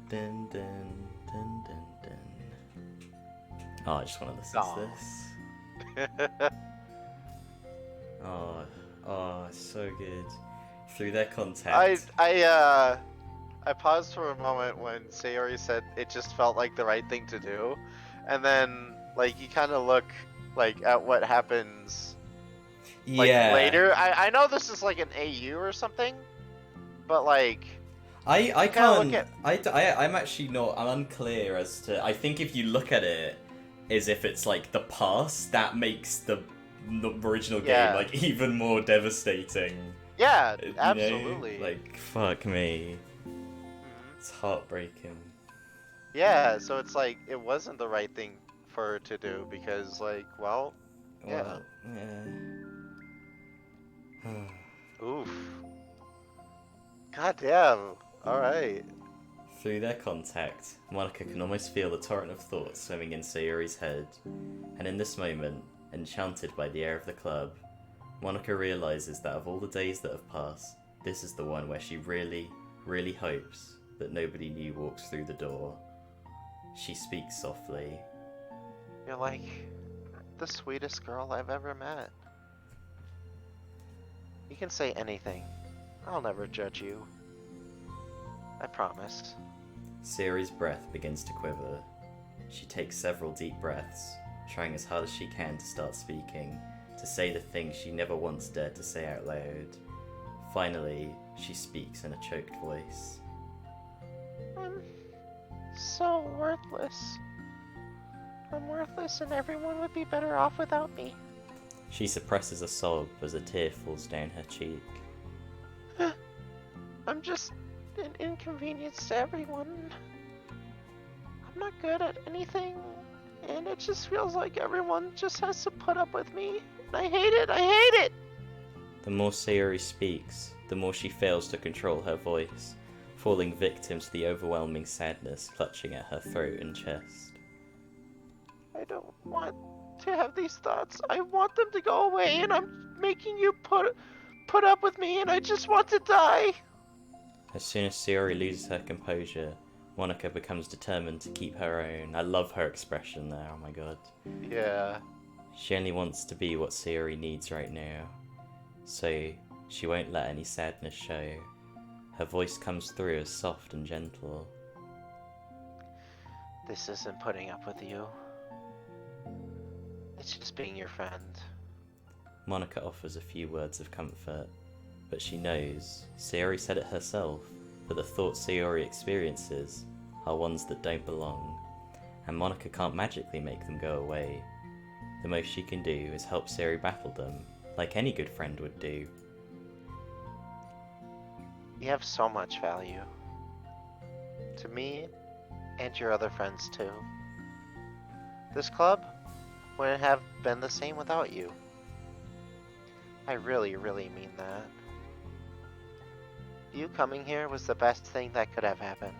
Dun dun. Dun dun dun. Oh, I just want to listen to this. Oh, so good. Through their contact. I paused for a moment when Sayori said it just felt like the right thing to do, and then like you kind of look like at what happens like later. I know this is like an AU or something, but like I can't. I'm actually not. I'm unclear as to. I think if you look at it as if it's like the past, that makes the original game like even more devastating. Yeah, You absolutely. know? Like fuck me. It's heartbreaking. Yeah, so it's like it wasn't the right thing for her to do because like, well, Well, yeah. Oof. God damn. Alright. Through their contact, Monica can almost feel the torrent of thoughts swimming in Sayori's head, and in this moment, enchanted by the air of the club, Monica realizes that of all the days that have passed, this is the one where she really, really hopes that nobody new walks through the door. She speaks softly. You're like the sweetest girl I've ever met. You can say anything. I'll never judge you. I promise. Sayori's breath begins to quiver. She takes several deep breaths, trying as hard as she can to start speaking, to say the things she never once dared to say out loud. Finally, she speaks in a choked voice. I'm so worthless. I'm worthless and everyone would be better off without me. She suppresses a sob as a tear falls down her cheek. I'm just an inconvenience to everyone. I'm not good at anything, and it just feels like everyone just has to put up with me. And I hate it, I hate it! The more Sayori speaks, the more she fails to control her voice, falling victim to the overwhelming sadness clutching at her throat and chest. I don't want to have these thoughts. I want them to go away, and I'm making you put up with me, and I just want to die. As soon as Sayori loses her composure, Monica becomes determined to keep her own. I love her expression there, oh my god. Yeah. She only wants to be what Sayori needs right now, so she won't let any sadness show. Her voice comes through as soft and gentle. This isn't putting up with you. It's just being your friend. Monica offers a few words of comfort, but she knows, Sayori said it herself, that the thoughts Sayori experiences are ones that don't belong, and Monica can't magically make them go away. The most she can do is help Sayori battle them, like any good friend would do. You have so much value. To me, and your other friends too. This club wouldn't have been the same without you. I really, really mean that. You coming here was the best thing that could have happened.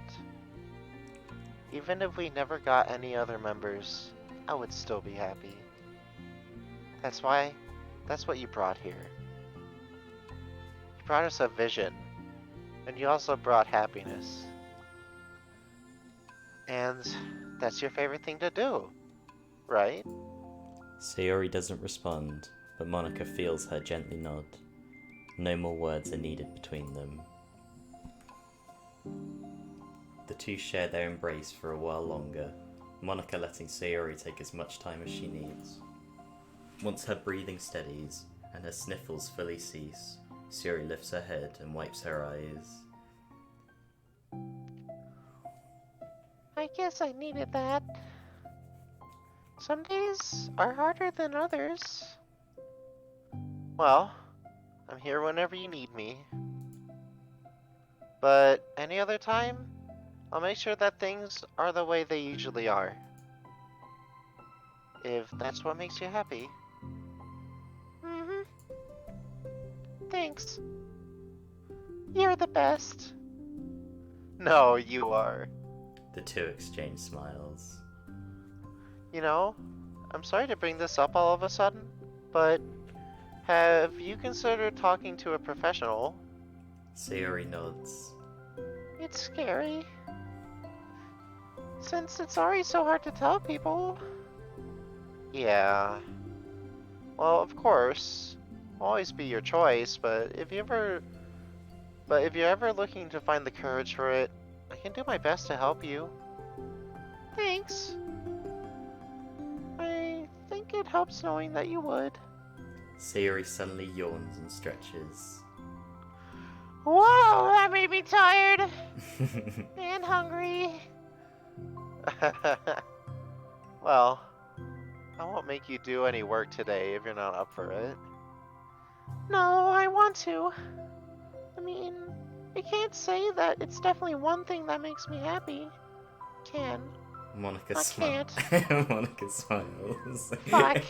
Even if we never got any other members, I would still be happy. That's what you brought here. You brought us a vision, and you also brought happiness. And that's your favorite thing to do, right? Sayori doesn't respond, but Monica feels her gently nod. No more words are needed between them. The two share their embrace for a while longer, Monica letting Sayori take as much time as she needs. Once her breathing steadies and her sniffles fully cease, Sayori lifts her head and wipes her eyes. I guess I needed that. Some days are harder than others. Well, I'm here whenever you need me. But any other time, I'll make sure that things are the way they usually are. If that's what makes you happy. Mm-hmm. Thanks. You're the best. No, you are. The two exchange smiles. You know, I'm sorry to bring this up all of a sudden, but have you considered talking to a professional? Sayori nods. It's scary. Since it's already so hard to tell people. Yeah. Well, of course, will always be your choice, but if you're ever looking to find the courage for it, I can do my best to help you. Thanks. I think it helps knowing that you would. Sayori suddenly yawns and stretches. Whoa, that made me tired and hungry. Well, I won't make you do any work today if you're not up for it. No, I want to. I mean, I can't say that it's definitely one thing that makes me happy. Can. Monica I smiles. can't. Monica smiles. Fuck.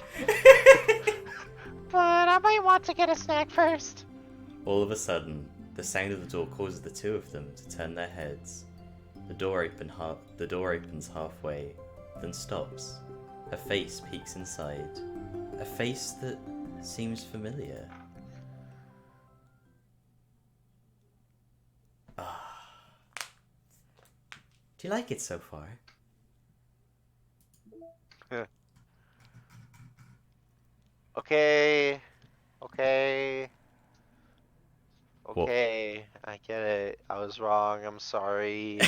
But I might want to get a snack first. All of a sudden, the sound of the door causes the two of them to turn their heads. The door opens halfway, then stops. A face peeks inside. A face that seems familiar. Ah. Do you like it so far? Okay. Okay, I get it. I was wrong. I'm sorry.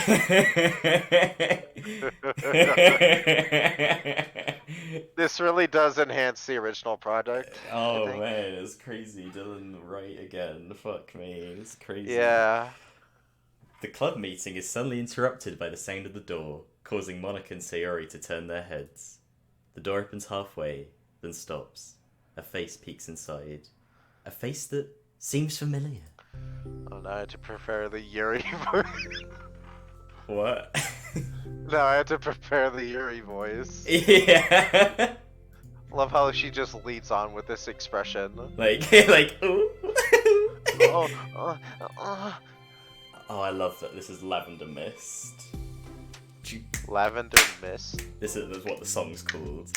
This really does enhance the original product. I Oh think. man, it's crazy. Dylan right again. Fuck me, it's crazy. Yeah. The club meeting is suddenly interrupted by the sound of the door, causing Monica and Sayori to turn their heads. The door opens halfway, then stops. A face peeks inside. A face that seems familiar. Oh, now I had to prepare the Yuri voice. What? Now I had to prepare the Yuri voice. Yeah. Love how she just leads on with this expression. like, ooh. Oh, Oh, I love that. This is Lavender Mist. Lavender Mist. This is what the song's called.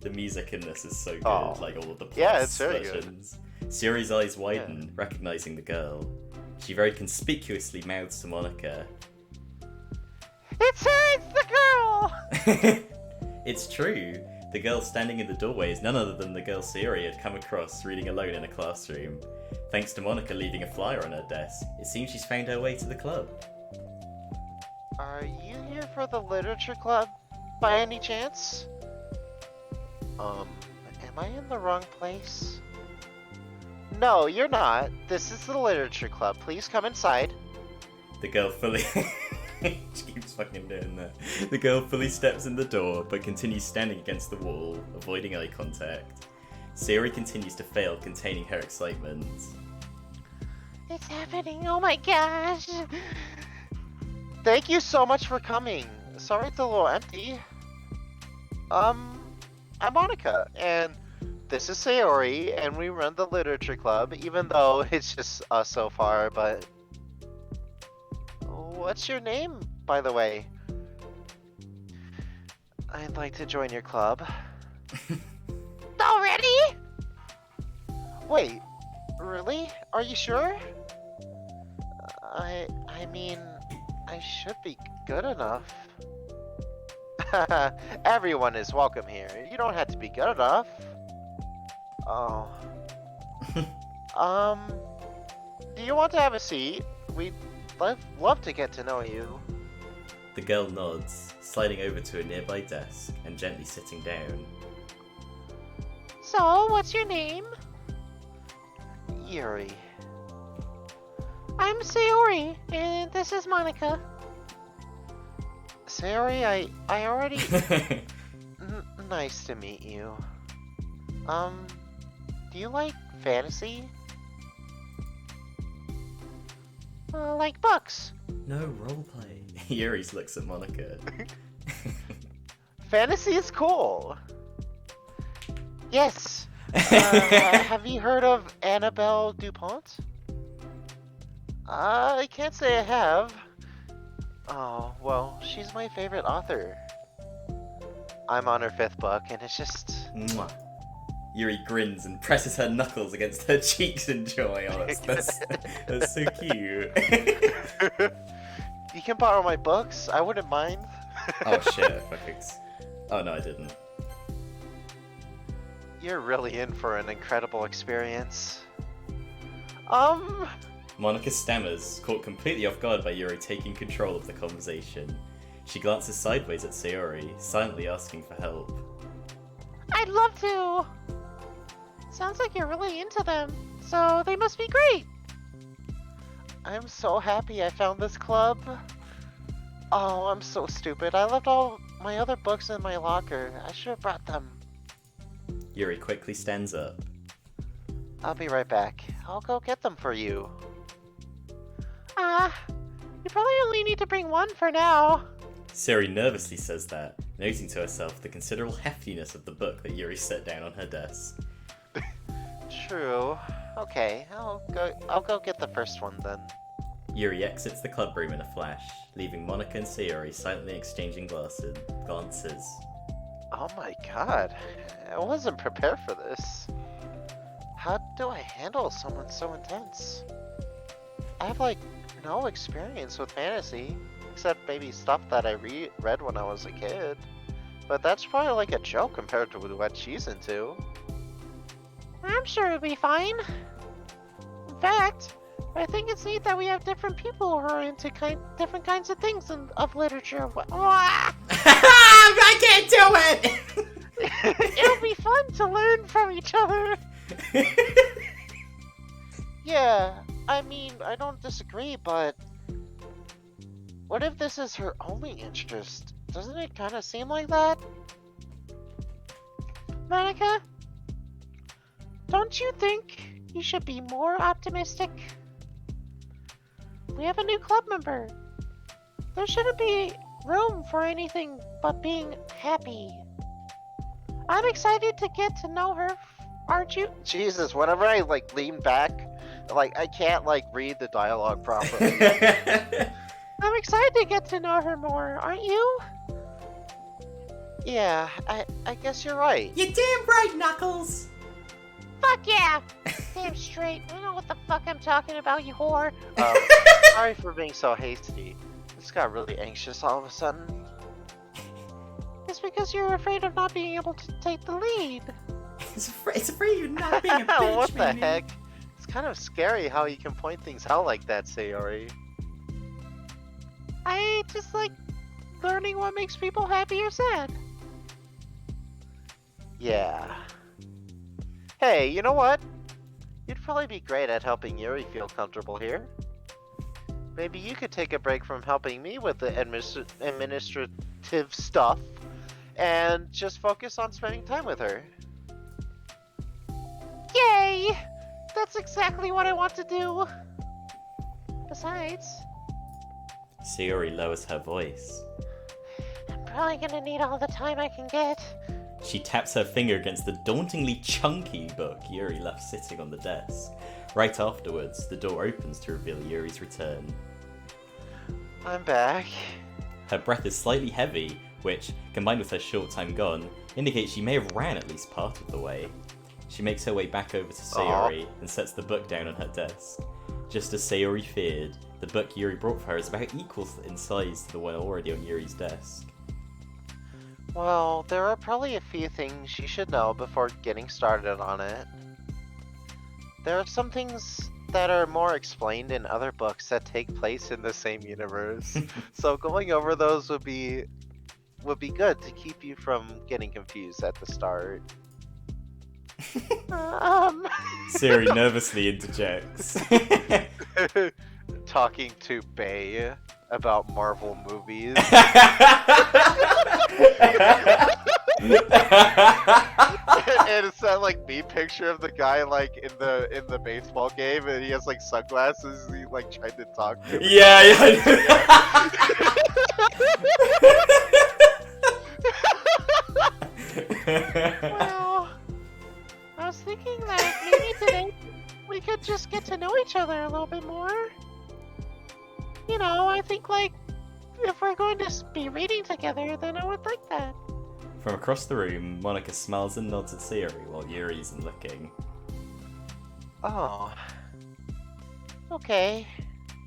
The music in this is so good, Oh. like all of the Yeah, plus it's very good. versions. Sayori's eyes widen, recognizing the girl. She very conspicuously mouths to Monica. It's her, it's the girl! It's true. The girl standing in the doorway is none other than the girl Sayori had come across reading alone in a classroom. Thanks to Monica leaving a flyer on her desk, it seems she's found her way to the club. Are you here for the literature club, by any chance? Am I in the wrong place? No, you're not. This is the literature club. Please come inside. The girl fully... She keeps fucking doing that. The girl fully steps in the door, but continues standing against the wall, avoiding eye contact. Sayori continues to fail containing her excitement. It's happening, oh my gosh! Thank you so much for coming. Sorry it's a little empty. I'm Monica, and this is Sayori, and we run the literature club, even though it's just us so far, but... What's your name, by the way? I'd like to join your club. Already? Wait, really? Are you sure? I mean, I should be good enough. Everyone is welcome here. You don't have to be good enough. Oh. Do you want to have a seat? We'd love to get to know you. The girl nods, sliding over to a nearby desk and gently sitting down. So, what's your name? Yuri. I'm Sayori, and this is Monica. Sayori, I already... nice to meet you. Do you like fantasy? Like books. No roleplay. Yuri looks at Monica. Fantasy is cool. Yes. Have you heard of Annabelle DuPont? I can't say I have. Oh, well, she's my favorite author. I'm on her 5th book, and it's just... Mwah. Yuri grins and presses her knuckles against her cheeks in joy. Oh, that's so cute. You can borrow my books. I wouldn't mind. Oh shit, perfect. Oh no, I didn't. You're really in for an incredible experience. Monica stammers, caught completely off guard by Yuri taking control of the conversation. She glances sideways at Sayori, silently asking for help. I'd love to. Sounds like you're really into them, so they must be great. I'm so happy I found this club. Oh, I'm so stupid. I left all my other books in my locker. I should have brought them. Yuri quickly stands up. I'll be right back. I'll go get them for you. You probably only need to bring one for now. Sayori nervously says that, noting to herself the considerable heftiness of the book that Yuri set down on her desk. True. Okay, I'll go get the first one then. Yuri exits the club room in a flash, leaving Monica and Sayori silently exchanging glances. Oh my god, I wasn't prepared for this. How do I handle someone so intense? I have like no experience with fantasy, except maybe stuff that I read when I was a kid. But that's probably like a joke compared to what she's into. I'm sure it'll be fine. In fact, I think it's neat that we have different people who are into different kinds of things of literature. I can't do it! It'll be fun to learn from each other. Yeah, I mean, I don't disagree, but what if this is her only interest? Doesn't it kind of seem like that? Monica, don't you think you should be more optimistic? We have a new club member. There shouldn't be room for anything but being happy. I'm excited to get to know her, aren't you? Jesus, whenever I like lean back, like I can't like read the dialogue properly. I'm excited to get to know her more, aren't you? Yeah, I guess you're right. You're damn right, Knuckles! Fuck yeah! Damn straight. I know what the fuck I'm talking about, you whore. Sorry for being so hasty. I just got really anxious all of a sudden. It's because you're afraid of not being able to take the lead. It's afraid of not being a bitch, What the Mimi. heck? It's kind of scary how you can point things out like that, Sayori. I just like learning what makes people happy or sad. Yeah. Hey, you know what? You'd probably be great at helping Yuri feel comfortable here. Maybe you could take a break from helping me with the administrative stuff and just focus on spending time with her. Yay! That's exactly what I want to do. Besides, Sayori lowers her voice. I'm probably gonna need all the time I can get. She taps her finger against the dauntingly chunky book Yuri left sitting on the desk. Right afterwards, the door opens to reveal Yuri's return. I'm back. Her breath is slightly heavy, which, combined with her short time gone, indicates she may have ran at least part of the way. She makes her way back over to Sayori and sets the book down on her desk. Just as Sayori feared, the book Yuri brought for her is about equal in size to the one already on Yuri's desk. Well, there are probably a few things you should know before getting started on it. There are some things that are more explained in other books that take place in the same universe. So going over those would be good to keep you from getting confused at the start. Sayori nervously interjects. Talking to Bae about Marvel movies. And it's that like me picture of the guy like in the baseball game, and he has like sunglasses. And he like tried to talk to him. Yeah. Well, I was thinking that maybe today we could just get to know each other a little bit more. You know, I think like if we're going to be reading together, then I would like that. From across the room, Monica smiles and nods at Sayori while Yuri isn't looking. Oh. Okay.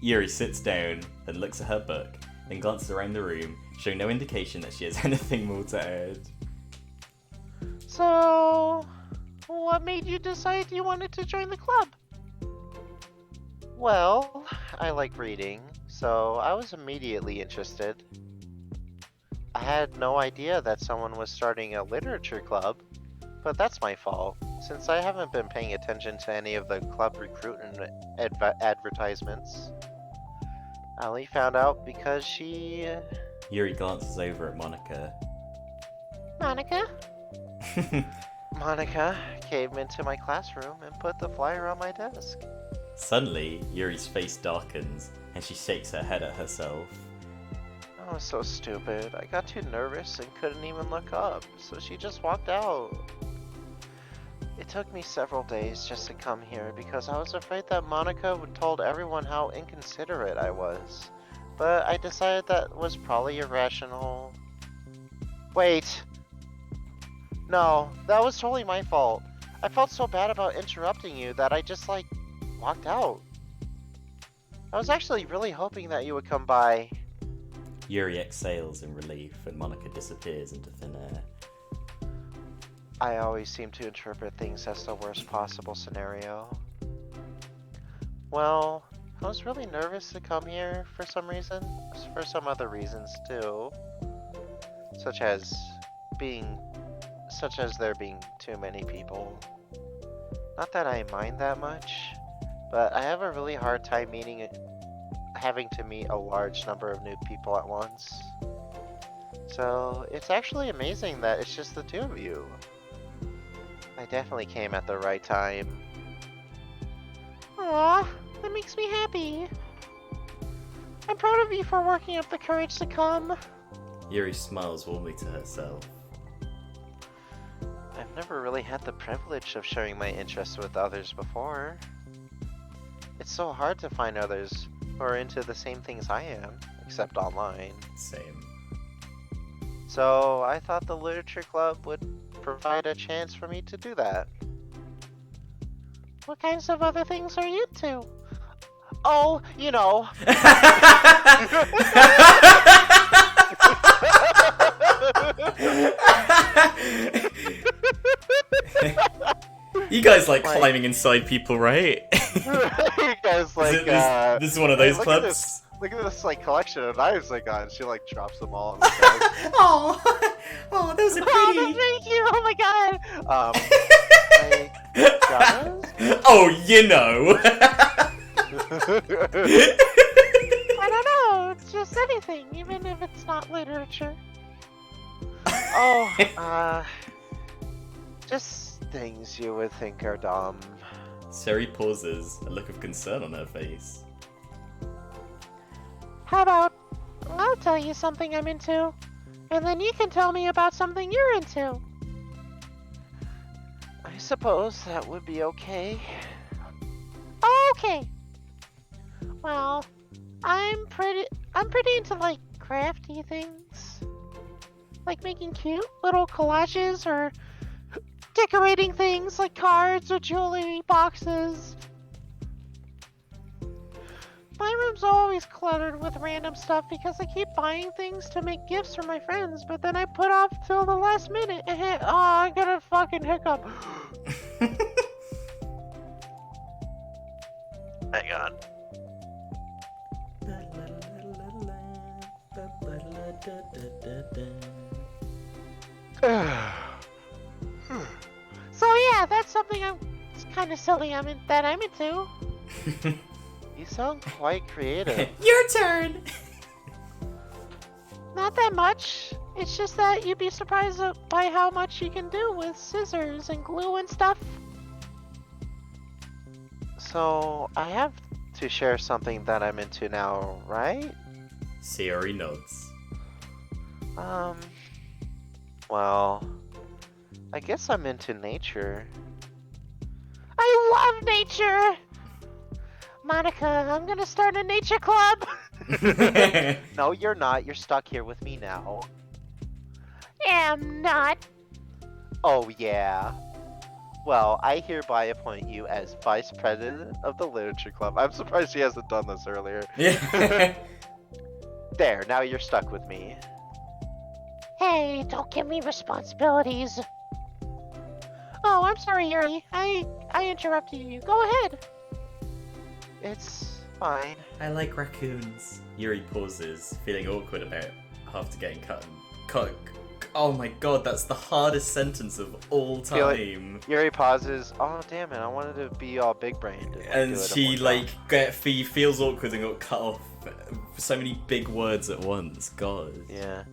Yuri sits down, then looks at her book, then glances around the room, showing no indication that she has anything more to add. So, what made you decide you wanted to join the club? Well, I like reading, so I was immediately interested. I had no idea that someone was starting a literature club, but that's my fault, since I haven't been paying attention to any of the club recruitment advertisements. I only found out because she... Yuri glances over at Monica. Monica? Monica came into my classroom and put the flyer on my desk. Suddenly, Yuri's face darkens, and she shakes her head at herself. I was so stupid. I got too nervous and couldn't even look up, so she just walked out. It took me several days just to come here because I was afraid that Monica would told everyone how inconsiderate I was. But I decided that was probably irrational. Wait! No, that was totally my fault. I felt so bad about interrupting you that I just, like, walked out. I was actually really hoping that you would come by. Yuri exhales in relief, and Monica disappears into thin air. I always seem to interpret things as the worst possible scenario. Well, I was really nervous to come here for some reason. For some other reasons too. Such as there being too many people. Not that I mind that much, but I have a really hard time having to meet a large number of new people at once. So it's actually amazing that it's just the two of you. I definitely came at the right time. Aw, that makes me happy. I'm proud of you for working up the courage to come. Yuri smiles warmly to herself. I've never really had the privilege of sharing my interests with others before. It's so hard to find others who are into the same things I am, except online. Same. So I thought the literature club would provide a chance for me to do that. What kinds of other things are you into? Oh, you know. You guys like climbing inside people, right? You guys like this is one of those hey, clubs? Look at this like collection of knives I got, and she like drops them all on the bed. Oh, those are Oh, pretty. thank you. Oh my god. I got those? Oh, you know. I don't know. It's just anything, even if it's not literature. Oh, just things you would think are dumb. Sayori pauses, a look of concern on her face. How about I'll tell you something I'm into, and then you can tell me about something you're into. I suppose that would be okay. Okay. Well, I'm pretty into like crafty things. Like making cute little collages or decorating things like cards or jewelry boxes. My room's always cluttered with random stuff because I keep buying things to make gifts for my friends, but then I put off till the last minute and I got a fucking hiccup. Hang on. So yeah, that's something it's kind of silly that I'm into. You sound quite creative. Your turn. Not that much. It's just that you'd be surprised by how much you can do with scissors and glue and stuff. So, I have to share something that I'm into now, right? Sayori nods. Well, I guess I'm into nature. I love nature! Monica, I'm gonna start a nature club! No, you're not. You're stuck here with me now. Am not. Oh, yeah. Well, I hereby appoint you as Vice President of the Literature Club. I'm surprised she hasn't done this earlier. Yeah. There, now you're stuck with me. Hey, don't give me responsibilities. Oh, I'm sorry, Yuri. I interrupted you. Go ahead. It's fine. I like raccoons. Yuri pauses, feeling awkward about after getting cut. Oh my god, that's the hardest sentence of all time. Yuri pauses. Oh, damn it. I wanted to be all big brained. And she feels awkward and got cut off. So many big words at once. God. Yeah.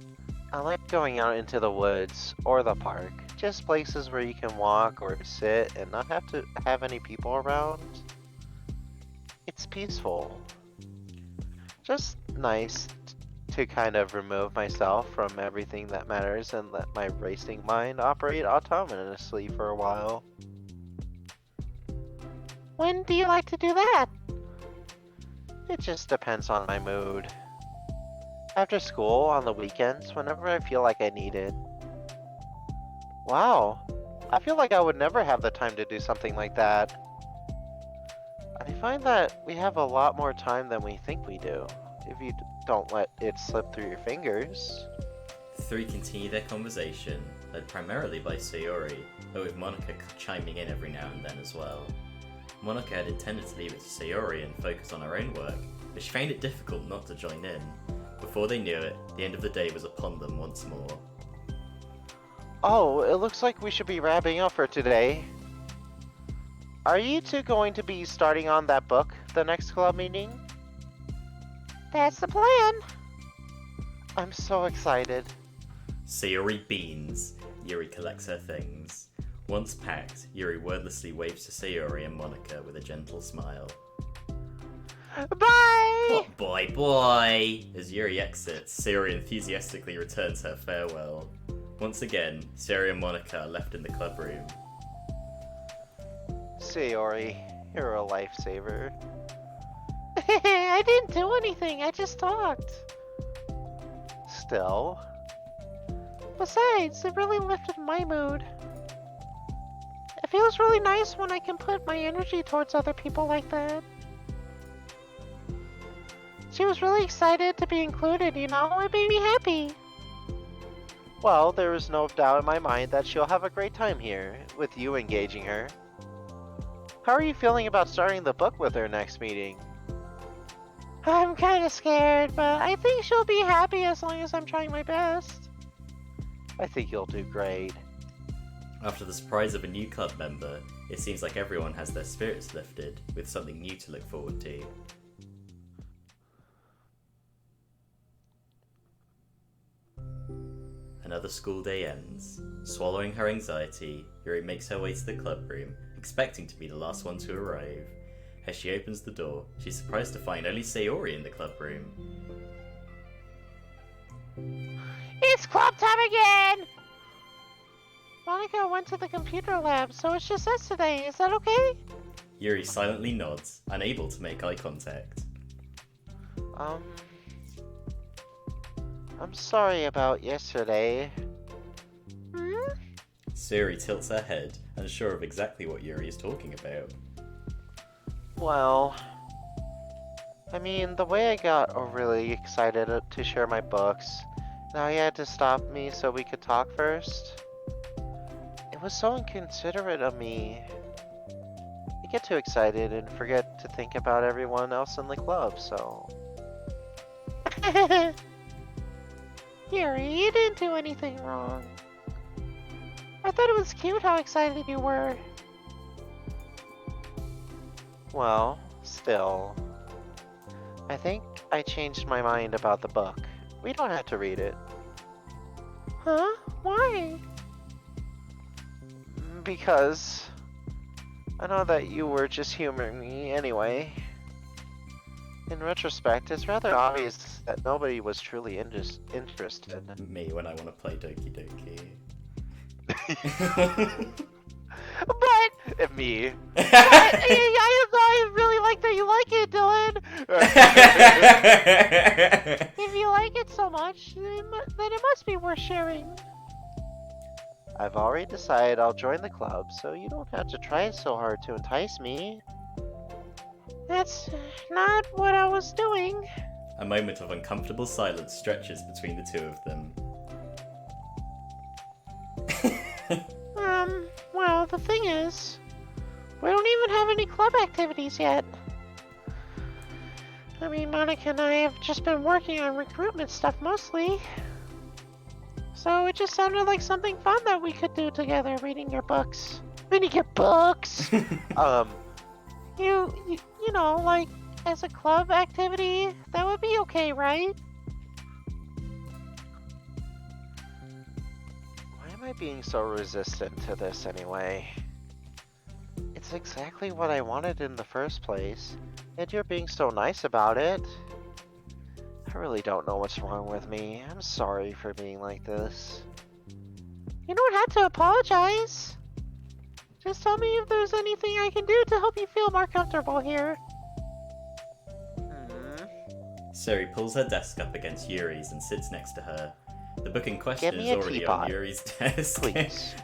I like going out into the woods or the park. Just places where you can walk or sit and not have to have any people around. It's peaceful. Just nice to kind of remove myself from everything that matters and let my racing mind operate autonomously for a while. When do you like to do that? It just depends on my mood. After school, on the weekends, whenever I feel like I need it. Wow, I feel like I would never have the time to do something like that. I find that we have a lot more time than we think we do, if you don't let it slip through your fingers. The three continue their conversation, led primarily by Sayori, but with Monica chiming in every now and then as well. Monica had intended to leave it to Sayori and focus on her own work, but she found it difficult not to join in. Before they knew it, the end of the day was upon them once more. Oh, it looks like we should be wrapping up for today. Are you two going to be starting on that book the next club meeting? That's the plan. I'm so excited. Sayori beams. Yuri collects her things. Once packed, Yuri wordlessly waves to Sayori and Monica with a gentle smile. Bye! Boy! As Yuri exits, Sayori enthusiastically returns her farewell. Once again, Sayori and Monica are left in the club room. Sayori, you're a lifesaver. I didn't do anything, I just talked. Still, Besides, it really lifted my mood. It feels really nice when I can put my energy towards other people like that. She was really excited to be included, you know? It made me happy. well, there is no doubt in my mind that she'll have a great time here, with you engaging her. How are you feeling about starting the book with her next meeting? I'm kinda scared, but I think she'll be happy as long as I'm trying my best. I think you'll do great. After the surprise of a new club member, it seems like everyone has their spirits lifted, with something new to look forward to. Another school day ends. Swallowing her anxiety, Yuri makes her way to the club room, expecting to be the last one to arrive. As she opens the door, she's surprised to find only Sayori in the club room. It's club time again! Monica went to the computer lab, so it's just us today. Is that okay? Yuri silently nods, unable to make eye contact. I'm sorry about yesterday. Hmm? Sayori tilts her head, unsure of exactly what Yuri is talking about. Well, I mean, the way I got really excited to share my books, now he had to stop me so we could talk first. It was so inconsiderate of me. I get too excited and forget to think about everyone else in the club, so... Yuri, you didn't do anything wrong. I thought it was cute how excited you were. Well, still. I think I changed my mind about the book. We don't have to read it. Huh? Why? Because I know that you were just humoring me anyway. In retrospect, it's rather obvious that nobody was truly interested. Me when I want to play Doki Doki. But Me. I really like that you like it, Dylan. If you like it so much, then it must be worth sharing. I've already decided I'll join the club, so you don't have to try so hard to entice me. That's not what I was doing. A moment of uncomfortable silence stretches between the two of them. Well, the thing is, we don't even have any club activities yet. I mean, Monica and I have just been working on recruitment stuff mostly. So it just sounded like something fun that we could do together, reading your books. Reading your books? You know, like, as a club activity, that would be okay, right? Why am I being so resistant to this anyway? It's exactly what I wanted in the first place. And you're being so nice about it. I really don't know what's wrong with me. I'm sorry for being like this. You don't have to apologize. Just tell me if there's anything I can do to help you feel more comfortable here. Sayori pulls her desk up against Yuri's and sits next to her. The book in question Give me is a already teapot, on Yuri's desk. please.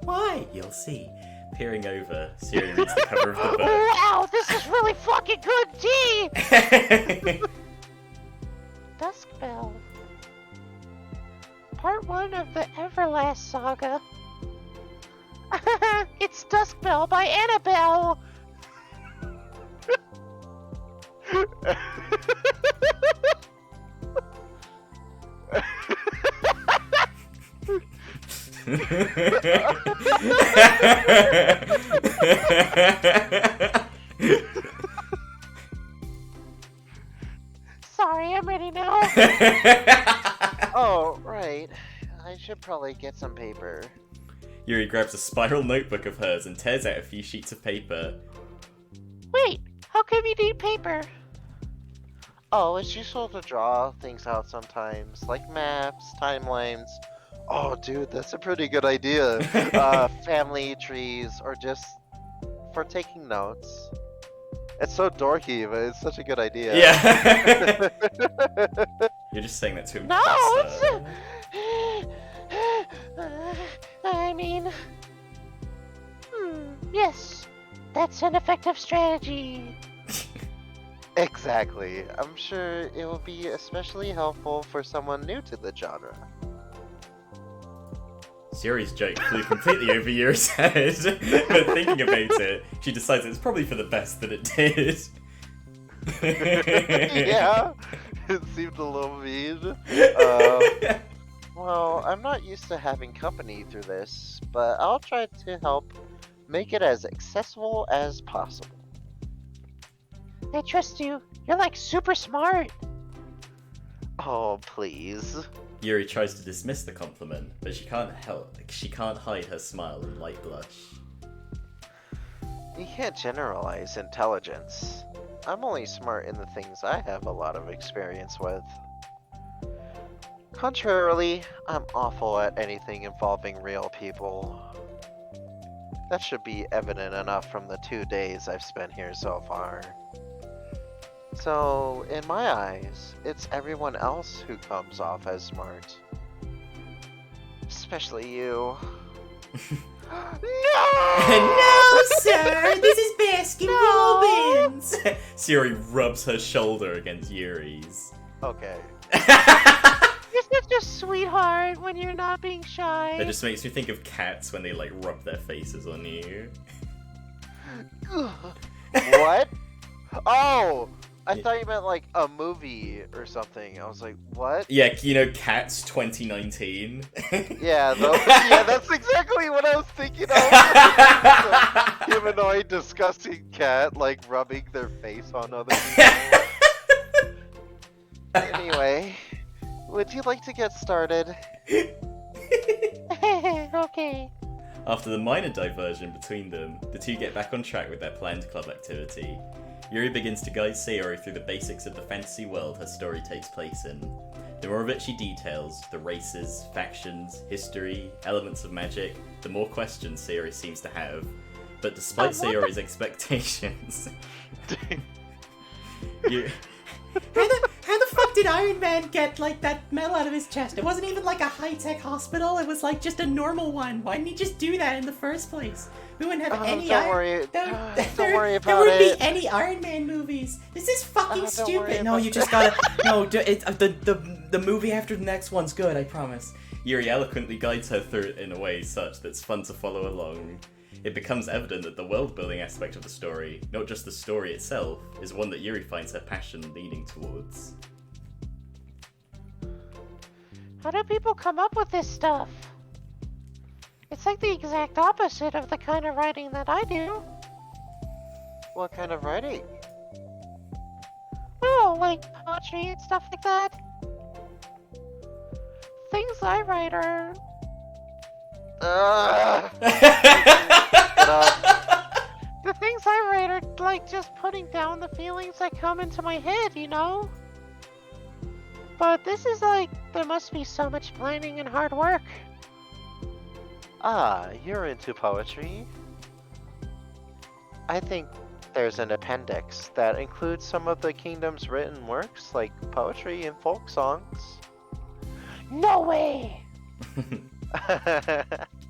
Why? You'll see. Peering over, Sayori reads the cover of the book. Wow, this is really fucking good tea! Dusk Bell. Part 1 of the Everlast Saga. It's Dusk Bell by Annabelle! Sorry, I'm ready now. Oh, right. I should probably get some paper. Yuri grabs a spiral notebook of hers and tears out a few sheets of paper. Wait, how come you need paper? Oh, it's useful to draw things out sometimes, like maps, timelines. Oh, dude, that's a pretty good idea. Family trees, or just for taking notes. It's so dorky, but it's such a good idea. Yeah. You're just saying that to No, impress her. I mean... yes, that's an effective strategy. Exactly. I'm sure it will be especially helpful for someone new to the genre. Sayori's joke flew completely over Yuri's head, but thinking about it, she decides it's probably for the best that it did. Yeah, it seemed a little mean. Well, I'm not used to having company through this, but I'll try to help make it as accessible as possible. I trust you. You're like super smart. Oh, please. Yuri tries to dismiss the compliment, but she can't hide her smile and light blush. You can't generalize intelligence. I'm only smart in the things I have a lot of experience with. Contrarily, I'm awful at anything involving real people. That should be evident enough from the 2 days I've spent here so far. So, in my eyes, it's everyone else who comes off as smart. Especially you. No! No, sir! This is Baskin-Robbins! Sayori rubs her shoulder against Yuri's. Okay. You're such a sweetheart when you're not being shy. That just makes me think of cats when they, like, rub their faces on you. What? Oh! I thought you meant like a movie or something. I was like, what? Yeah, you know, Cats 2019. Yeah, yeah, that's exactly what I was thinking of. Some humanoid, disgusting cat, like, rubbing their face on other people. Anyway, would you like to get started? Okay. After the minor diversion between them, the two get back on track with their planned club activity. Yuri begins to guide Sayori through the basics of the fantasy world her story takes place in. The more of it she details, the races, factions, history, elements of magic, the more questions Sayori seems to have. But despite Sayori's expectations... How the fuck did Iron Man get, like, that metal out of his chest? It wasn't even like a high-tech hospital, it was like just a normal one. Why didn't he just do that in the first place? We wouldn't have any Don't worry about there wouldn't it. be any Iron Man movies. This is fucking Don't worry stupid. No, about you just gotta... No, the movie after the next one's good, I promise. Yuri eloquently guides her through it in a way such that's fun to follow along. It becomes evident that the world-building aspect of the story, not just the story itself, is one that Yuri finds her passion leaning towards. How do people come up with this stuff? It's like the exact opposite of the kind of writing that I do. What kind of writing? Oh, like poetry and stuff like that. Things I write are... Get up. The things things I write are like just putting down the feelings that come into my head, you know? But this is like, there must be so much planning and hard work. Ah, you're into poetry. I think there's an appendix that includes some of the kingdom's written works, like poetry and folk songs. No way!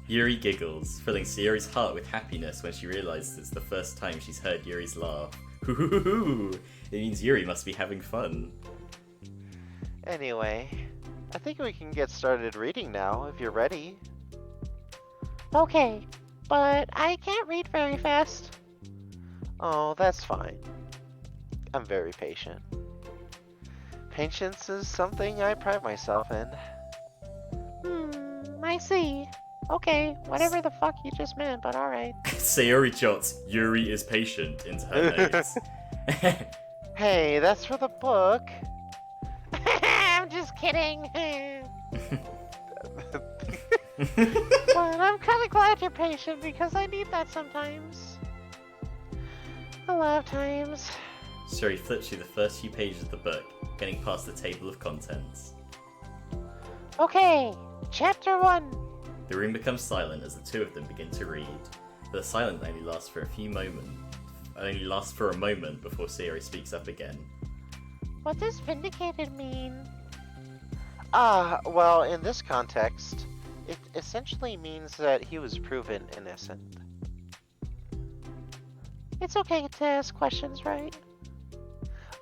Yuri giggles, filling Sayori's heart with happiness when she realizes it's the first time she's heard Yuri's laugh. Hoo-hoo-hoo-hoo! It means Yuri must be having fun. Anyway, I think we can get started reading now, if you're ready. Okay, but I can't read very fast. Oh, that's fine. I'm very patient. Patience is something I pride myself in. I see. Okay, whatever the fuck you just meant, but alright. Sayori jots Yuri is patient into her notes. Hey, that's for the book. I'm just kidding. But I'm kind of glad you're patient because I need that sometimes. A lot of times. Sayori flips through the first few pages of the book, getting past the table of contents. Okay, chapter 1. The room becomes silent as the two of them begin to read, but the silence only lasts for a moment before Sayori speaks up again. What does vindicated mean? Well, in this context, it essentially means that he was proven innocent. It's okay to ask questions, right?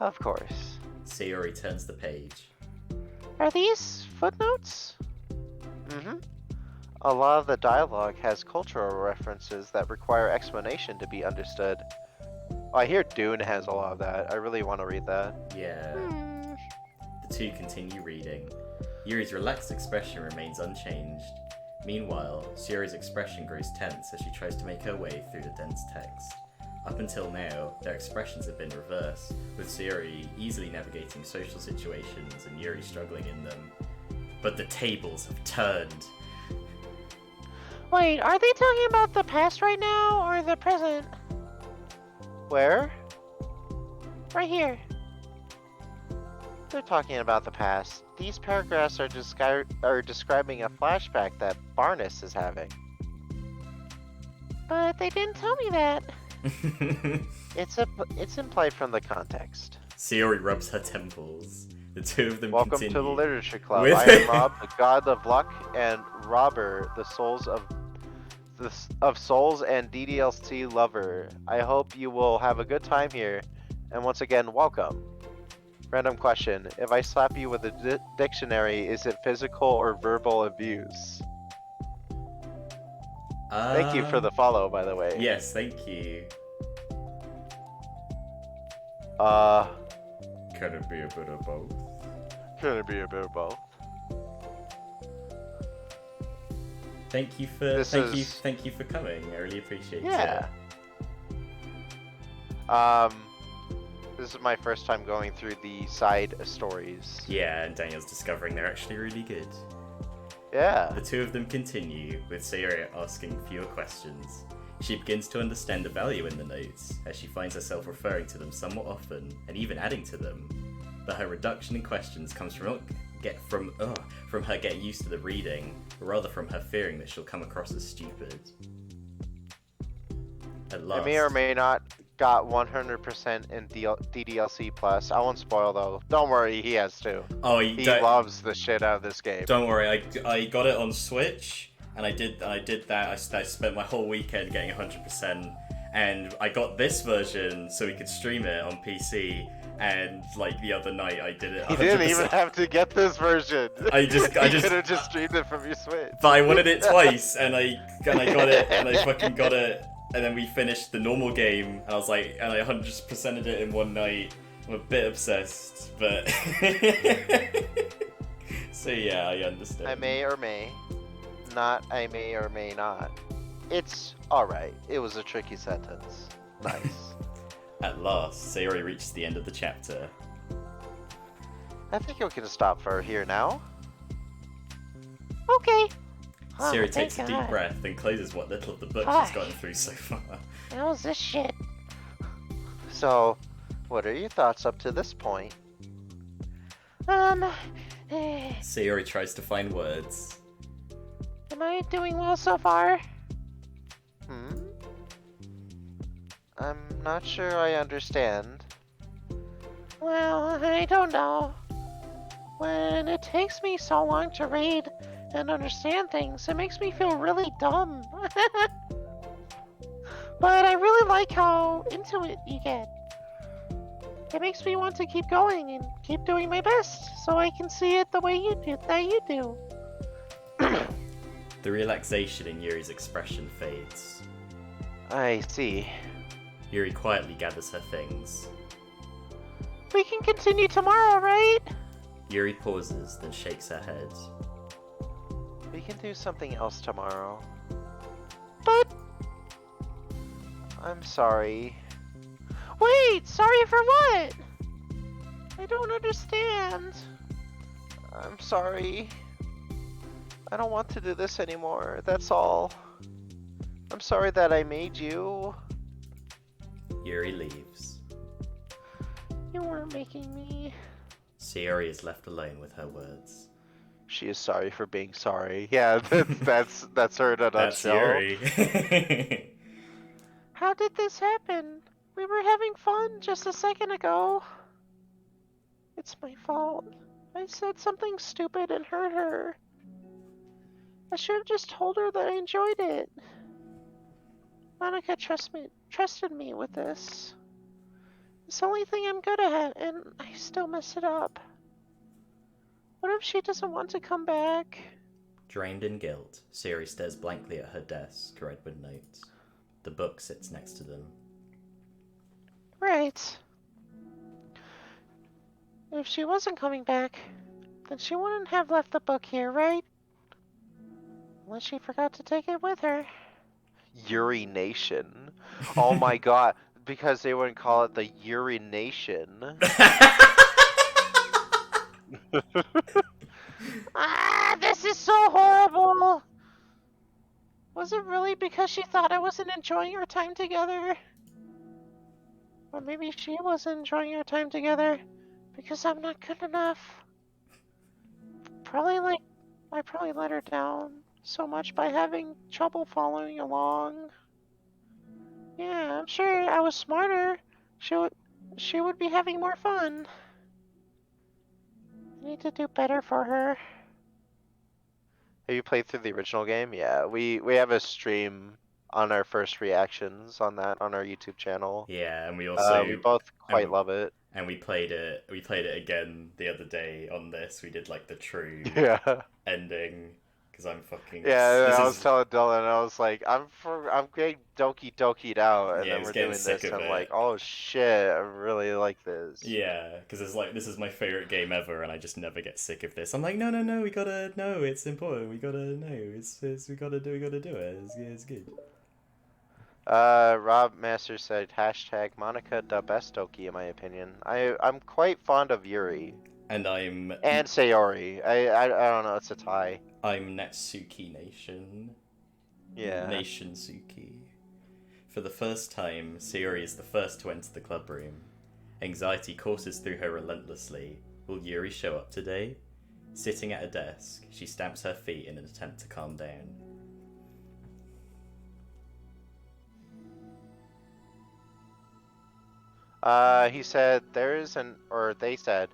Of course. Sayori turns the page. Are these footnotes? Mm-hmm. A lot of the dialogue has cultural references that require explanation to be understood. Oh, I hear Dune has a lot of that. I really want to read that. Yeah. The two continue reading. Yuri's relaxed expression remains unchanged. Meanwhile, Sayori's expression grows tense as she tries to make her way through the dense text. Up until now, their expressions have been reversed, with Sayori easily navigating social situations and Yuri struggling in them. But the tables have turned. Wait, are they talking about the past right now or the present? Where? Right here. They're talking about the past. These paragraphs are describing a flashback that Barnes is having. But they didn't tell me that. It's implied from the context. Sayori rubs her temples. The two of them Welcome continue. to the Literature Club. With- I am Rob, the god of luck, and Robber, the souls of souls and DDLC lover. I hope you will have a good time here, and once again, welcome. Random question: if I slap you with a dictionary, is it physical or verbal abuse? Thank you for the follow, by the way. Yes, thank you. Can it be a bit of both? Could it be a bit of both? Thank you for thank you for coming. I really appreciate Yeah. This is my first time going through the side stories. it. Yeah, and Daniel's discovering they're actually really good. Yeah. The two of them continue, with Sayori asking fewer questions. She begins to understand the value in the notes, as she finds herself referring to them somewhat often, and even adding to them. But her reduction in questions comes from her getting used to the reading, or rather from her fearing that she'll come across as stupid. At last, I may or may not got 100% in DDLC plus. I won't spoil though. Don't worry, he has to. Oh, He loves the shit out of this game. Don't worry, I got it on Switch, and I did that. I spent my whole weekend getting 100%, and I got this version so we could stream it on PC. And like the other night, I did it 100%. You didn't even have to get this version. I just could have just streamed it from your Switch. But I wanted it twice, and I got it, and I fucking got it. And then we finished the normal game, and I was like, and I 100%ed it in one night. I'm a bit obsessed, but so yeah, I understand. I may or may not. I may or may not. It's alright. It was a tricky sentence. Nice. At last, Sayori reaches the end of the chapter. I think we can stop for here now. Okay. Sayori thank takes a deep God. breath and closes what little of the book she's Hi. gotten through so far. How's this shit? So, what are your thoughts up to this point? Eh, Sayori tries to find words. am I doing well so far? Hmm? I'm not sure I understand. Well, I don't know. When it takes me so long to read and understand things, it makes me feel really dumb. But I really like how into it you get. It makes me want to keep going and keep doing my best so I can see it the way you do. The relaxation in Yuri's expression fades. I see. Yuri quietly gathers her things. We can continue tomorrow, right? Yuri pauses, then shakes her head. We can do something else tomorrow. But I'm sorry. wait, sorry for what? I don't understand. I'm sorry. I don't want to do this anymore, that's all. I'm sorry that I made you. Yuri leaves. You weren't making me. Sayori is left alone with her words. She is sorry for being sorry. Yeah, that's her in a That's nutshell. Yuri. How did this happen? We were having fun just a second ago. It's my fault. I said something stupid and hurt her. I should have just told her that I enjoyed it. Monica trusted me with this. It's the only thing I'm good at, and I still mess it up. What if she doesn't want to come back? Drained in guilt, Sayori stares blankly at her desk, read with notes. The book sits next to them. Right. If she wasn't coming back, then she wouldn't have left the book here, right? Unless she forgot to take it with her. Urination. Oh my god. Because they wouldn't call it the urination. Ah, this is so horrible! Was it really because she thought I wasn't enjoying our time together? Or maybe she wasn't enjoying our time together because I'm not good enough. I probably let her down so much by having trouble following along. Yeah, I'm sure I was smarter. She would be having more fun. I need to do better for her. Have you played through the original game? Yeah, we have a stream on our first reactions on that on our YouTube channel. Yeah, and we also We both quite love it. and we played it again the other day on this. We did like the true Yeah. ending because I'm fucking Yeah, this I was is telling Dylan, I was like, I'm getting Doki'd out, and Yeah, then he's we're getting doing sick this. of I'm it. like, oh shit, I really like this. Yeah, because it's like this is my favorite game ever, and I just never get sick of this. I'm like, no, we gotta no, it's important. We gotta no, it's we gotta do it. It's good. Rob Master said hashtag Monica the best Doki in my opinion. I'm quite fond of Yuri And I'm Sayori. I don't know, it's a tie. Netsuki Nation. Yeah. Nation Suki. For the first time, Sayori is the first to enter the club room. Anxiety courses through her relentlessly. Will Yuri show up today? Sitting at a desk, she stamps her feet in an attempt to calm down. He said they said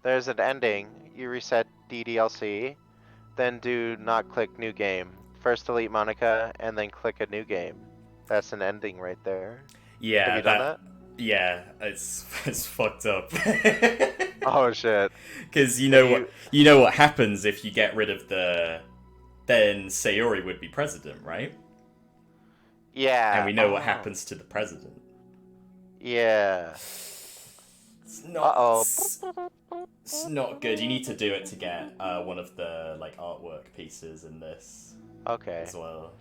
there's an ending. You reset DDLC, then do not click new game. First delete Monica, and then click a new game. That's an ending right there. Yeah, Have you done that? Yeah, it's fucked up. Oh shit! Because you know what happens if you get rid of then Sayori would be president, right? Yeah. And we know what happens to the president. Yeah. It's not. Uh-oh. It's not good. You need to do it to get one of the like artwork pieces in this Okay. as well.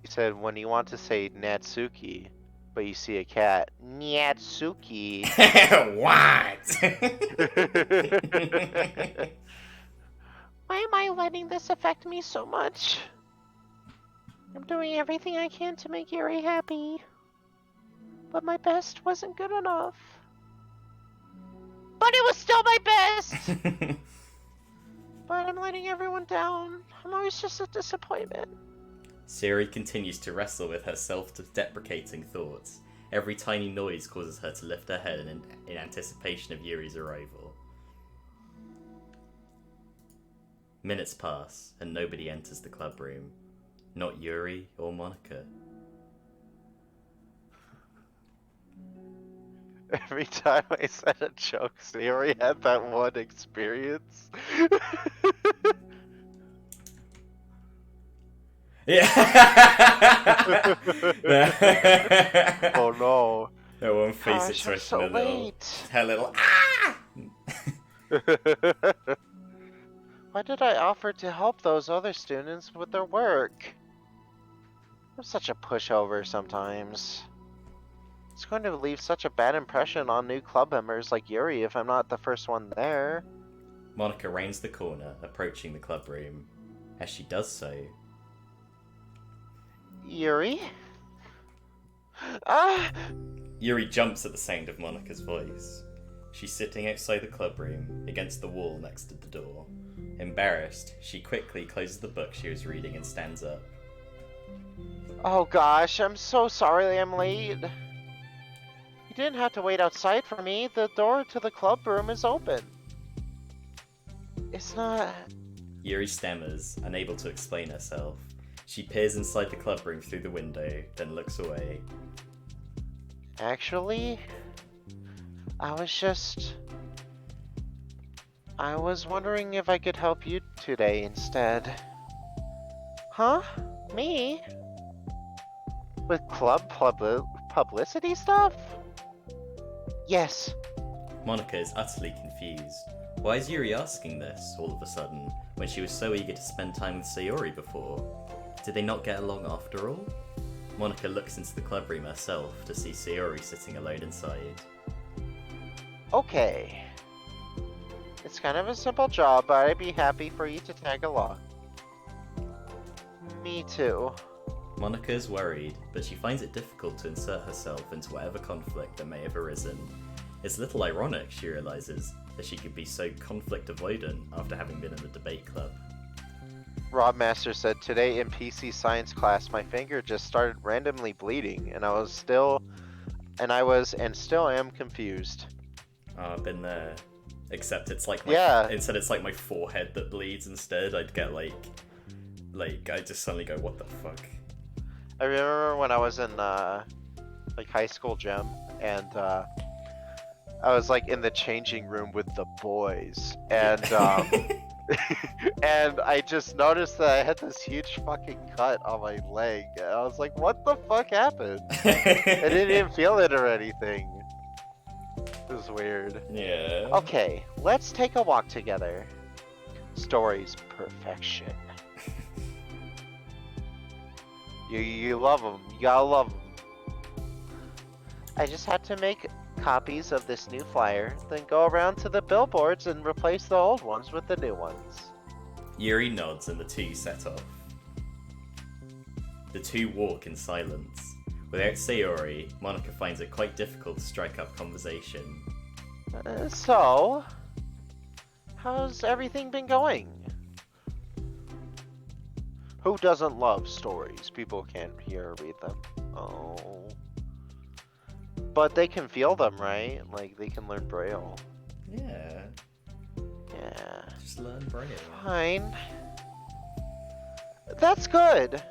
He said when you want to say Natsuki, but you see a cat, Natsuki. What? Why am I letting this affect me so much? I'm doing everything I can to make Yuri happy. But my best wasn't good enough. But it was still my best! But I'm letting everyone down. I'm always just a disappointment. Sayori continues to wrestle with her self-deprecating thoughts. Every tiny noise causes her to lift her head in anticipation of Yuri's arrival. Minutes pass, and nobody enters the club room. Not Yuri or Monika. Every time I said a joke, Sayori had that one experience. Yeah. Oh no. That one face Gosh, I'm expression, so late. her little ah! Why did I offer to help those other students with their work? I'm such a pushover sometimes. It's going to leave such a bad impression on new club members like Yuri if I'm not the first one there. Monika rounds the corner, approaching the club room. As she does so, Yuri? Ah! Yuri jumps at the sound of Monika's voice. She's sitting outside the club room, against the wall next to the door. Embarrassed, she quickly closes the book she was reading and stands up. Oh gosh, I'm so sorry I'm late. You didn't have to wait outside for me. The door to the club room is open. It's not... Yuri stammers, unable to explain herself. She peers inside the club room through the window, then looks away. Actually, I was wondering if I could help you today instead. Huh? Me? With club publicity stuff? Yes. Monika is utterly confused. Why is Yuri asking this, all of a sudden, when she was so eager to spend time with Sayori before? Did they not get along after all? Monika looks into the club room herself to see Sayori sitting alone inside. Okay. It's kind of a simple job, but I'd be happy for you to tag along. Me too. Monika is worried, but she finds it difficult to insert herself into whatever conflict that may have arisen. It's a little ironic, she realises, that she could be so conflict avoidant after having been in the debate club. Rob Master said today in PC science class my finger just started randomly bleeding and I still am confused. Oh, I've been there. Except it's like instead it's like my forehead that bleeds instead. I'd get like I just suddenly go, what the fuck? I remember when I was in like high school gym and I was like in the changing room with the boys and and I just noticed that I had this huge fucking cut on my leg. And I was like, what the fuck happened? I didn't even feel it or anything. It was weird. Yeah. Okay, let's take a walk together. Stories perfection. You love them. You gotta love them. I just had to make copies of this new flyer, then go around to the billboards and replace the old ones with the new ones. Yuri nods and the two set off. The two walk in silence. Without Sayori, Monika finds it quite difficult to strike up conversation. So, how's everything been going? Who doesn't love stories? People can't hear or read them. Oh. But they can feel them, right? Like, they can learn Braille. Yeah. Yeah. Just learn Braille. Fine. That's good.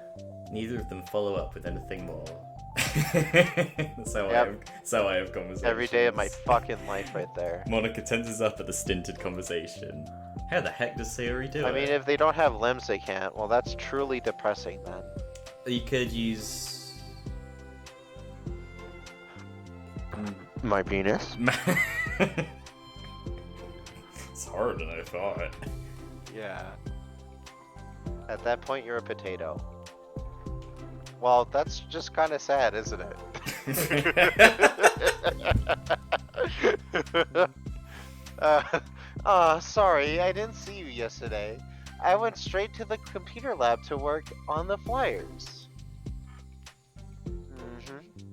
Neither of them follow up with anything more. That's how I have conversations. Every day of my fucking life right there. Monika tenses up at the stinted conversation. How the heck does Sayori do it? I mean, if they don't have limbs, they can't. Well, that's truly depressing then. You could use... My penis? It's harder than I thought. Yeah. At that point, you're a potato. Well, that's just kind of sad, isn't it? Sorry, I didn't see you yesterday. I went straight to the computer lab to work on the flyers.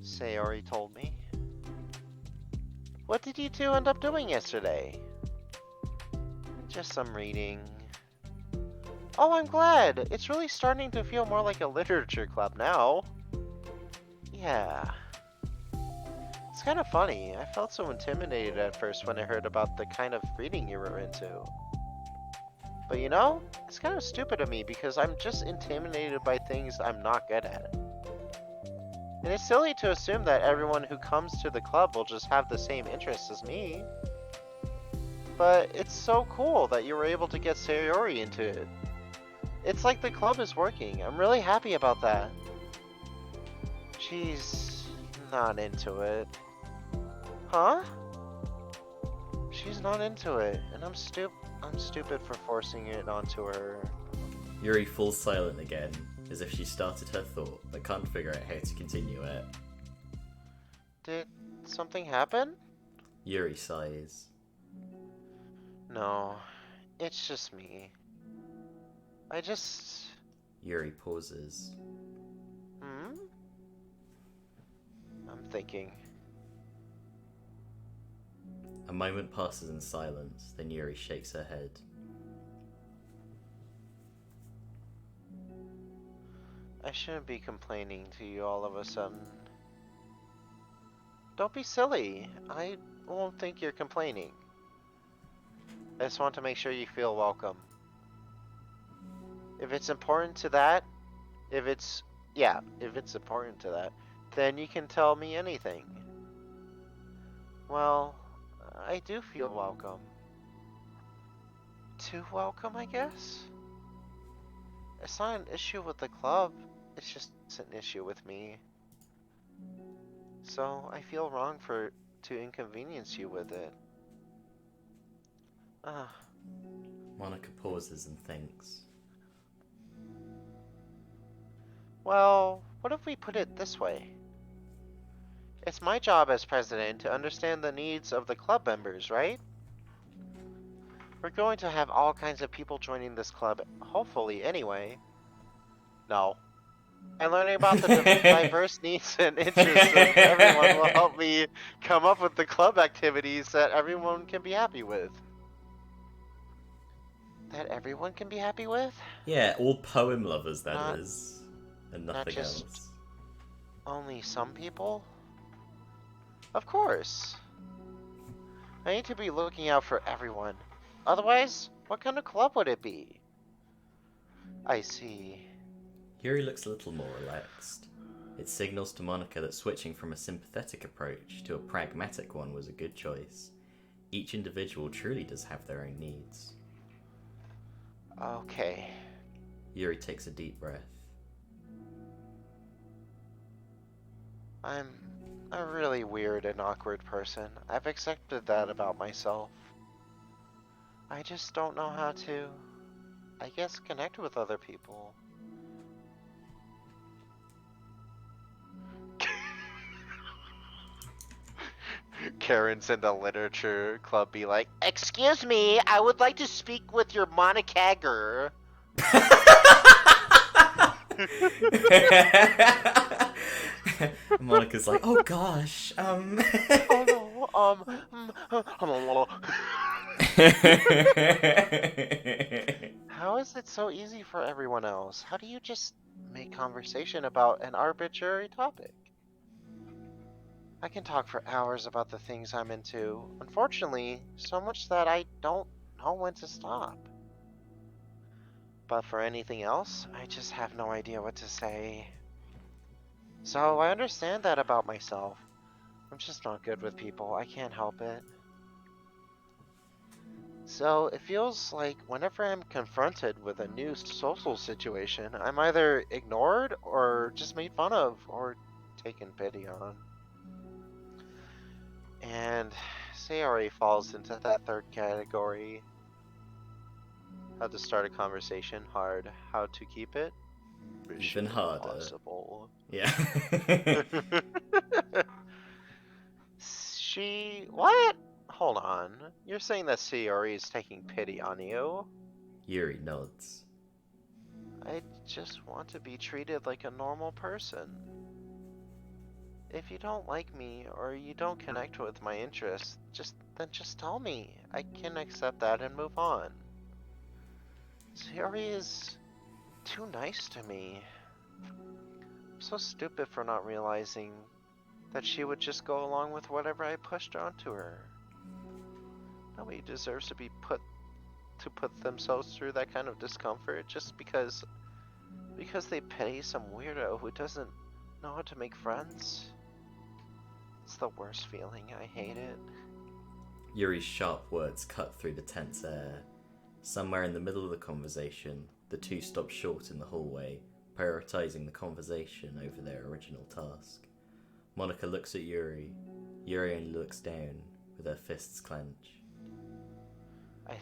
Sayori told me. What did you two end up doing yesterday? Just some reading. Oh, I'm glad. It's really starting to feel more like a literature club now. Yeah. It's kind of funny. I felt so intimidated at first when I heard about the kind of reading you were into. But you know, it's kind of stupid of me because I'm just intimidated by things I'm not good at. And it's silly to assume that everyone who comes to the club will just have the same interests as me. But it's so cool that you were able to get Sayori into it. It's like the club is working. I'm really happy about that. She's not into it. Huh? She's not into it, and I'm stupid for forcing it onto her. Yuri falls silent again, as if she started her thought, but can't figure out how to continue it. Did something happen? Yuri sighs. No, it's just me. I just... Yuri pauses. I'm thinking. A moment passes in silence, then Yuri shakes her head. I shouldn't be complaining to you all of a sudden. Don't be silly. I won't think you're complaining. I just want to make sure you feel welcome. If it's important to that, if it's important to that, then you can tell me anything. Well, I do feel welcome. Too welcome, I guess? It's not an issue with the club, it's just an issue with me. So I feel wrong to inconvenience you with it. Monica pauses and thinks. Well, what if we put it this way? It's my job as president to understand the needs of the club members, right? We're going to have all kinds of people joining this club, hopefully anyway. No. And learning about the diverse needs and interests of everyone will help me come up with the club activities that everyone can be happy with. That everyone can be happy with? Yeah, all poem lovers, that is. And not nothing just else. Only some people? Of course. I need to be looking out for everyone. Otherwise, what kind of club would it be? I see. Yuri looks a little more relaxed. It signals to Monica that switching from a sympathetic approach to a pragmatic one was a good choice. Each individual truly does have their own needs. Okay. Yuri takes a deep breath. I'm a really weird and awkward person. I've accepted that about myself. I just don't know how to, I guess, connect with other people. Karen's in the literature club be like, "Excuse me, I would like to speak with your Monicagger." Monica's like, oh gosh, Oh no, How is it so easy for everyone else? How do you just make conversation about an arbitrary topic? I can talk for hours about the things I'm into. Unfortunately, so much that I don't know when to stop. But for anything else, I just have no idea what to say. So I understand that about myself. I'm just not good with people. I can't help it. So it feels like whenever I'm confronted with a new social situation, I'm either ignored or just made fun of or taken pity on. And Sayori falls into that third category. How to start a conversation, hard. How to keep it? even harder. Impossible. Yeah. What? Hold on. You're saying that Sayori is taking pity on you? Yuri nods. I just want to be treated like a normal person. If you don't like me or you don't connect with my interests, just tell me. I can accept that and move on. Sayori is too nice to me. I'm so stupid for not realizing that she would just go along with whatever I pushed onto her. Nobody deserves to put themselves through that kind of discomfort just because they pity some weirdo who doesn't know how to make friends. It's the worst feeling. I hate it. Yuri's sharp words cut through the tense air. Somewhere in the middle of the conversation, the two stop short in the hallway, prioritizing the conversation over their original task. Monica looks at Yuri. Yuri only looks down, with her fists clenched. I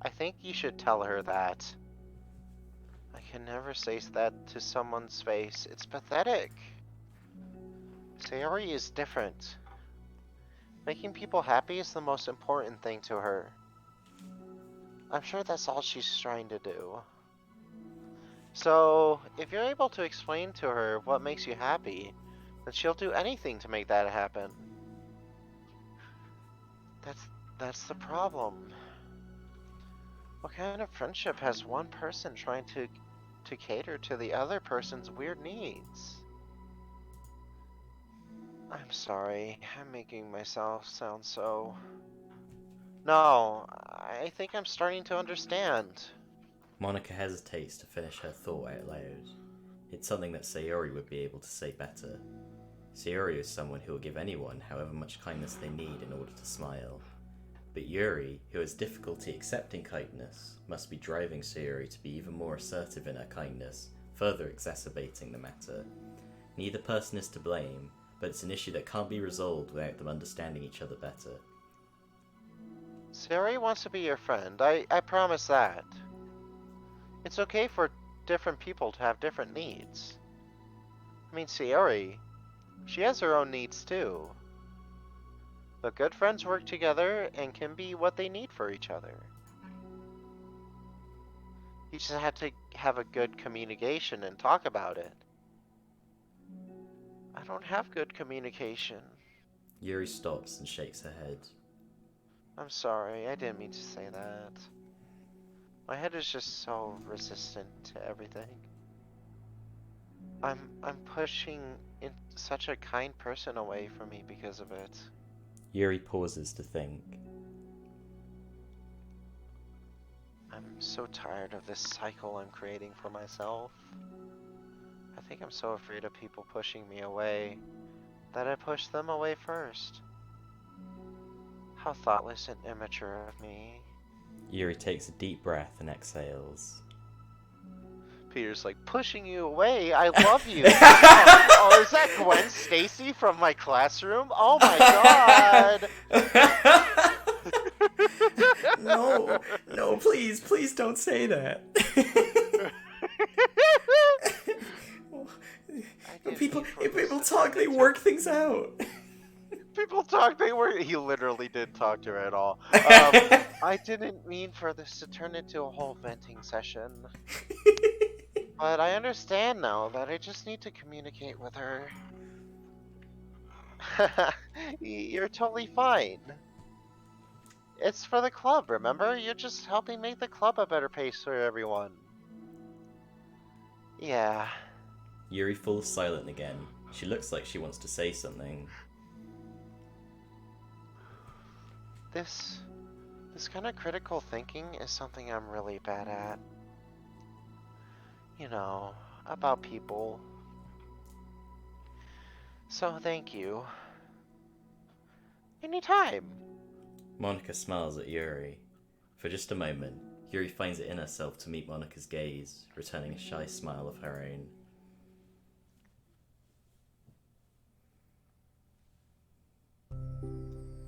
think you should tell her that. I can never say that to someone's face. It's pathetic. Sayori is different. Making people happy is the most important thing to her. I'm sure that's all she's trying to do. So, if you're able to explain to her what makes you happy, then she'll do anything to make that happen. That's the problem. What kind of friendship has one person trying to cater to the other person's weird needs? I'm sorry, I'm making myself sound so... No, I think I'm starting to understand. Monica hesitates to finish her thought out loud. It's something that Sayori would be able to say better. Sayori is someone who will give anyone however much kindness they need in order to smile. But Yuri, who has difficulty accepting kindness, must be driving Sayori to be even more assertive in her kindness, further exacerbating the matter. Neither person is to blame, but it's an issue that can't be resolved without them understanding each other better. Sayori wants to be your friend, I promise that. It's okay for different people to have different needs. I mean, Sayori, she has her own needs too. But good friends work together and can be what they need for each other. You just have to have a good communication and talk about it. I don't have good communication. Yuri stops and shakes her head. I'm sorry, I didn't mean to say that. My head is just so resistant to everything. I'm pushing such a kind person away from me because of it. Yuri pauses to think. I'm so tired of this cycle I'm creating for myself. I think I'm so afraid of people pushing me away that I push them away first. How thoughtless and immature of me. Yuri takes a deep breath and exhales. Peter's like, pushing you away? I love you. Oh, is that Gwen Stacy from my classroom? Oh my god! No, please don't say that. People talk, they work things out. People talk, he literally didn't talk to her at all. I didn't mean for this to turn into a whole venting session. But I understand now that I just need to communicate with her. You're totally fine. It's for the club, remember? You're just helping make the club a better place for everyone. Yeah. Yuri falls silent again. She looks like she wants to say something. This kind of critical thinking is something I'm really bad at. You know, about people. So thank you. Anytime. Monica smiles at Yuri. For just a moment, Yuri finds it in herself to meet Monica's gaze, returning a shy smile of her own.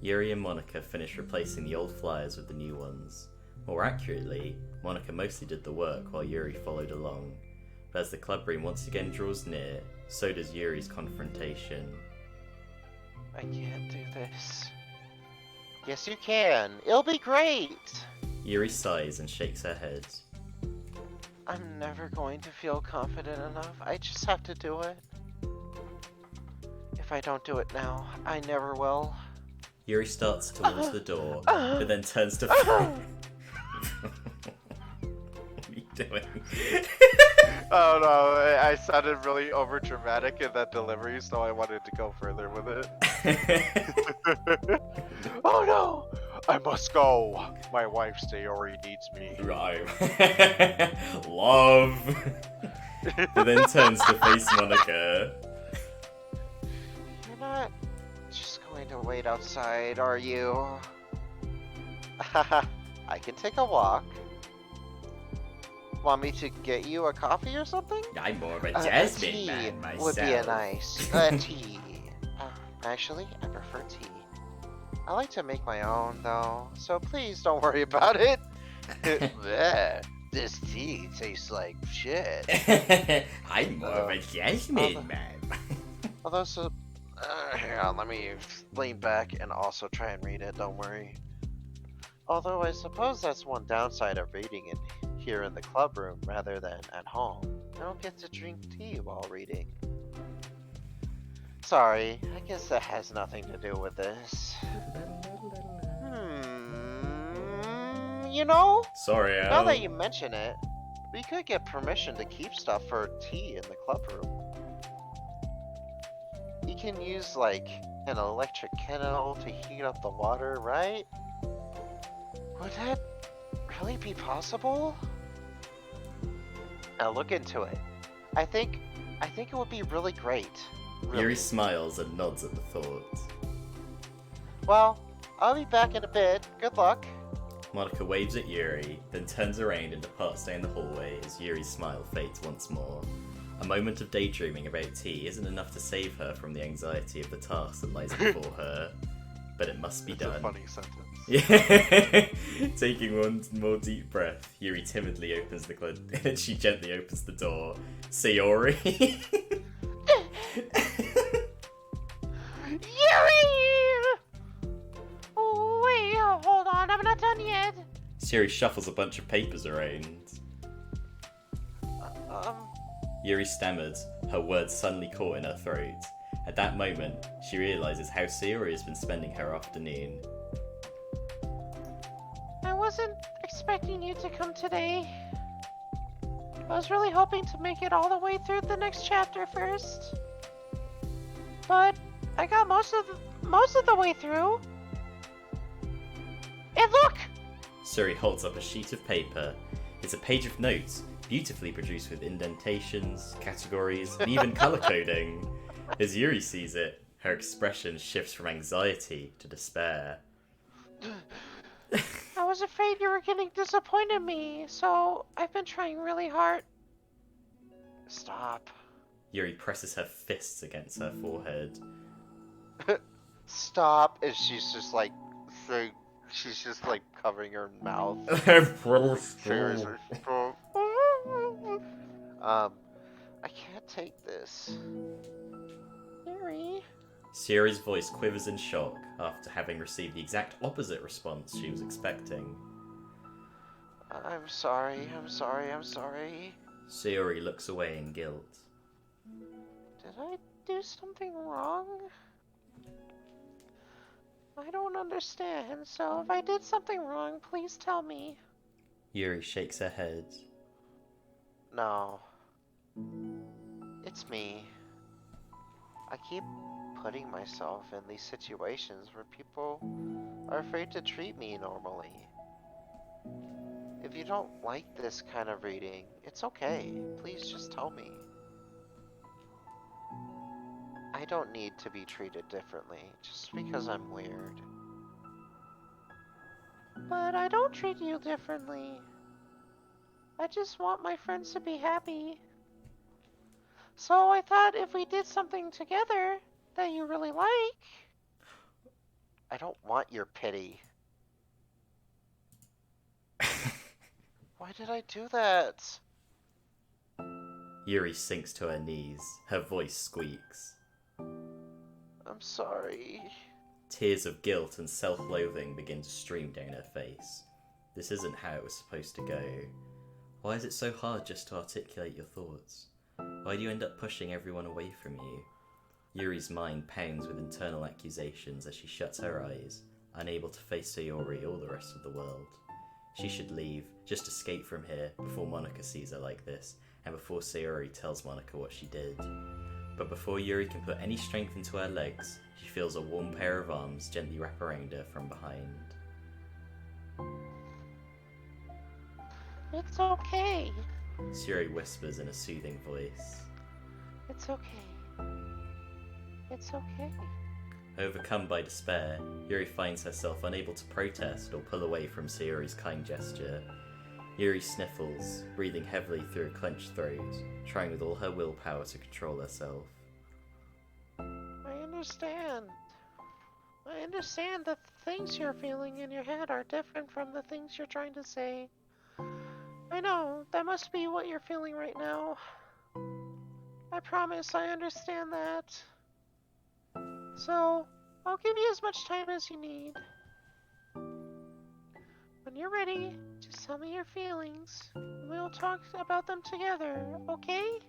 Yuri and Monica finish replacing the old flyers with the new ones. More accurately, Monica mostly did the work while Yuri followed along. But as the club room once again draws near, so does Yuri's confrontation. I can't do this. Yes, you can. It'll be great. Yuri sighs and shakes her head. I'm never going to feel confident enough. I just have to do it. If I don't do it now, I never will. Yuri starts towards the door, but then turns to... What are you doing? Oh no, I sounded really over dramatic in that delivery, so I wanted to go further with it. Oh no! I must go! My wife Sayori needs me. Right. Love. But then turns to face Monica. You're not just going to wait outside, are you? I can take a walk. Want me to get you a coffee or something? I'm more of a A Jasmine tea man myself. would be a nice tea. Actually, I prefer tea. I like to make my own though, so please don't worry about it. Bleh, this tea tastes like shit. I'm more of a Jasmine man. Although, hang on, let me lean back and also try and read it, don't worry. Although I suppose that's one downside of reading here in the club room rather than at home. I don't get to drink tea while reading. Sorry, I guess that has nothing to do with this. You know? Sorry, Al. Now that you mention it, we could get permission to keep stuff for tea in the club room. You can use, like, an electric kettle to heat up the water, right? Would that really be possible? I'll look into it. I think it would be really great. Really. Yuri smiles and nods at the thought. Well, I'll be back in a bit. Good luck. Monica waves at Yuri, then turns around and departs down the hallway as Yuri's smile fades once more. A moment of daydreaming about tea isn't enough to save her from the anxiety of the task that lies before her, but it must be It's done. a funny sentence. Yeah. Taking one more deep breath, Yuri timidly opens the and she gently opens the door. Sayori. Yuri! Oh, wait, hold on, I'm not done yet. Sayori shuffles a bunch of papers around. Yuri stammers, her words suddenly caught in her throat. At that moment, she realizes how Sayori has been spending her afternoon. I wasn't expecting you to come today. I was really hoping to make it all the way through the next chapter first. But I got most of the way through. And look! Sayori holds up a sheet of paper. It's a page of notes, beautifully produced with indentations, categories, and even color coding. As Yuri sees it, her expression shifts from anxiety to despair. I was afraid you were getting disappointed in me, so I've been trying really hard. Stop. Yuri presses her fists against her forehead. Stop. And she's just like covering her mouth. Seriously. I can't take this. Yuri. Sayori's voice quivers in shock after having received the exact opposite response she was expecting. I'm sorry. Sayori looks away in guilt. Did I do something wrong? I don't understand, so if I did something wrong, please tell me. Yuri shakes her head. No. It's me. I keep putting myself in these situations where people are afraid to treat me normally. If you don't like this kind of reading, it's okay. Please just tell me. I don't need to be treated differently just because I'm weird. But I don't treat you differently. I just want my friends to be happy. So I thought if we did something together that you really like... I don't want your pity. Why did I do that? Yuri sinks to her knees. Her voice squeaks. I'm sorry. Tears of guilt and self-loathing begin to stream down her face. This isn't how it was supposed to go. Why is it so hard just to articulate your thoughts? Why do you end up pushing everyone away from you? Yuri's mind pounds with internal accusations as she shuts her eyes, unable to face Sayori or the rest of the world. She should leave, just escape from here before Monica sees her like this, and before Sayori tells Monica what she did. But before Yuri can put any strength into her legs, she feels a warm pair of arms gently wrap around her from behind. It's okay. Sayori whispers in a soothing voice. It's okay. It's okay. Overcome by despair, Yuri finds herself unable to protest or pull away from Sayori's kind gesture. Yuri sniffles, breathing heavily through a clenched throat, trying with all her willpower to control herself. I understand. I understand that the things you're feeling in your head are different from the things you're trying to say. I know, that must be what you're feeling right now. I promise I understand that. So, I'll give you as much time as you need. When you're ready, just tell me your feelings. We'll talk about them together, okay?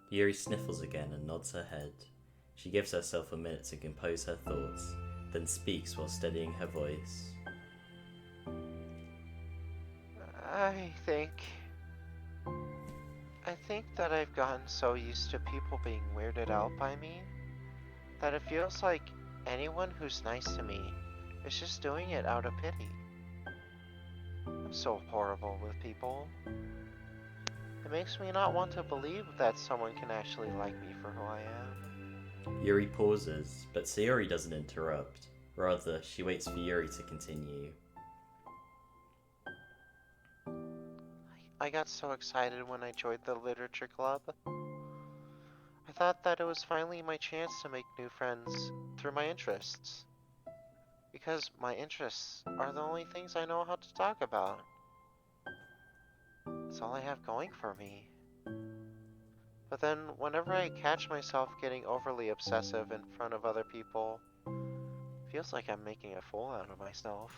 Yuri sniffles again and nods her head. She gives herself a minute to compose her thoughts, then speaks while steadying her voice. I think that I've gotten so used to people being weirded out by me that it feels like anyone who's nice to me is just doing it out of pity. I'm so horrible with people. It makes me not want to believe that someone can actually like me for who I am. Yuri pauses, but Sayori doesn't interrupt. Rather, she waits for Yuri to continue. I got so excited when I joined the literature club. I thought that it was finally my chance to make new friends through my interests. Because my interests are the only things I know how to talk about. It's all I have going for me. But then, whenever I catch myself getting overly obsessive in front of other people, it feels like I'm making a fool out of myself.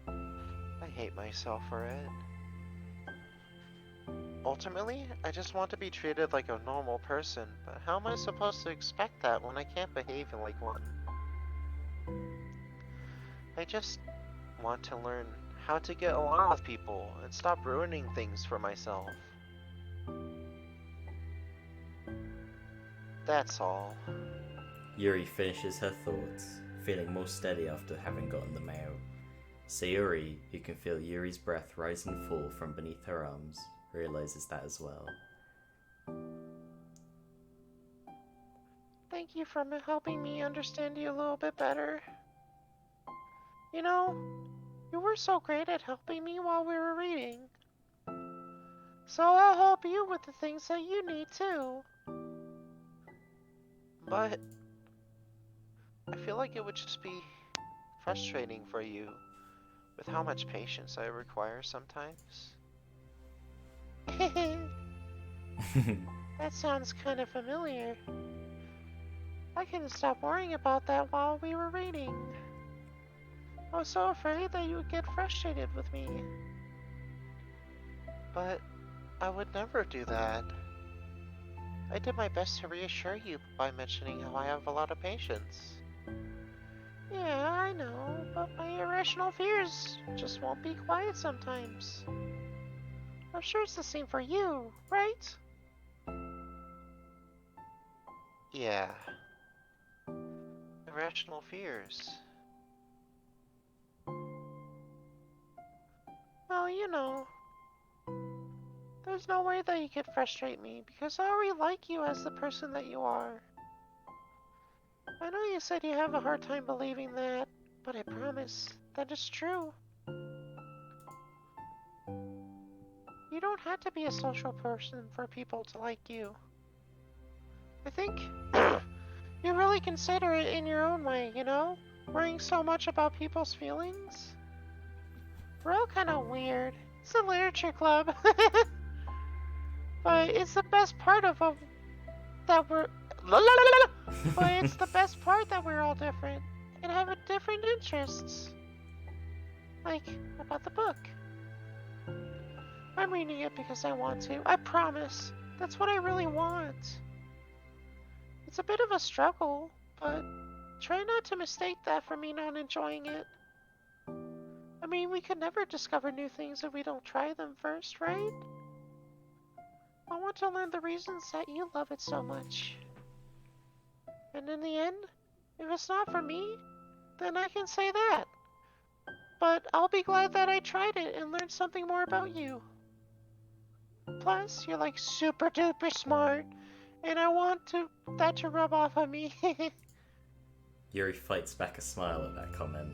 I hate myself for it. Ultimately, I just want to be treated like a normal person, but how am I supposed to expect that when I can't behave like one? I just want to learn how to get along with people and stop ruining things for myself. That's all. Yuri finishes her thoughts, feeling more steady after having gotten them out. Sayori, who can feel Yuri's breath rise and fall from beneath her arms, realizes that as well. Thank you for helping me understand you a little bit better. You know, you were so great at helping me while we were reading. So I'll help you with the things that you need too. But I feel like it would just be frustrating for you with how much patience I require sometimes. That sounds kind of familiar. I couldn't stop worrying about that while we were reading. I was so afraid that you would get frustrated with me. But I would never do that. I did my best to reassure you by mentioning how I have a lot of patience. Yeah, I know, but my irrational fears just won't be quiet sometimes. I'm sure it's the same for you, right? Yeah. Irrational fears. Well, you know, there's no way that you could frustrate me because I already like you as the person that you are. I know you said you have a hard time believing that, but I promise that it's true. You don't have to be a social person for people to like you. I think you really consider it in your own way, you know? Worrying so much about people's feelings. We're all kind of weird. It's a literature club. But it's the best part of that we're... But it's the best part that we're all different and have different interests. Like, about the book. I'm reading it because I want to. I promise. That's what I really want. It's a bit of a struggle, but try not to mistake that for me not enjoying it. I mean, we could never discover new things if we don't try them first, right? I want to learn the reasons that you love it so much. And in the end, if it's not for me, then I can say that. But I'll be glad that I tried it and learned something more about you. Plus, you're like super duper smart, and I want that to rub off on me. Yuri fights back a smile at that comment.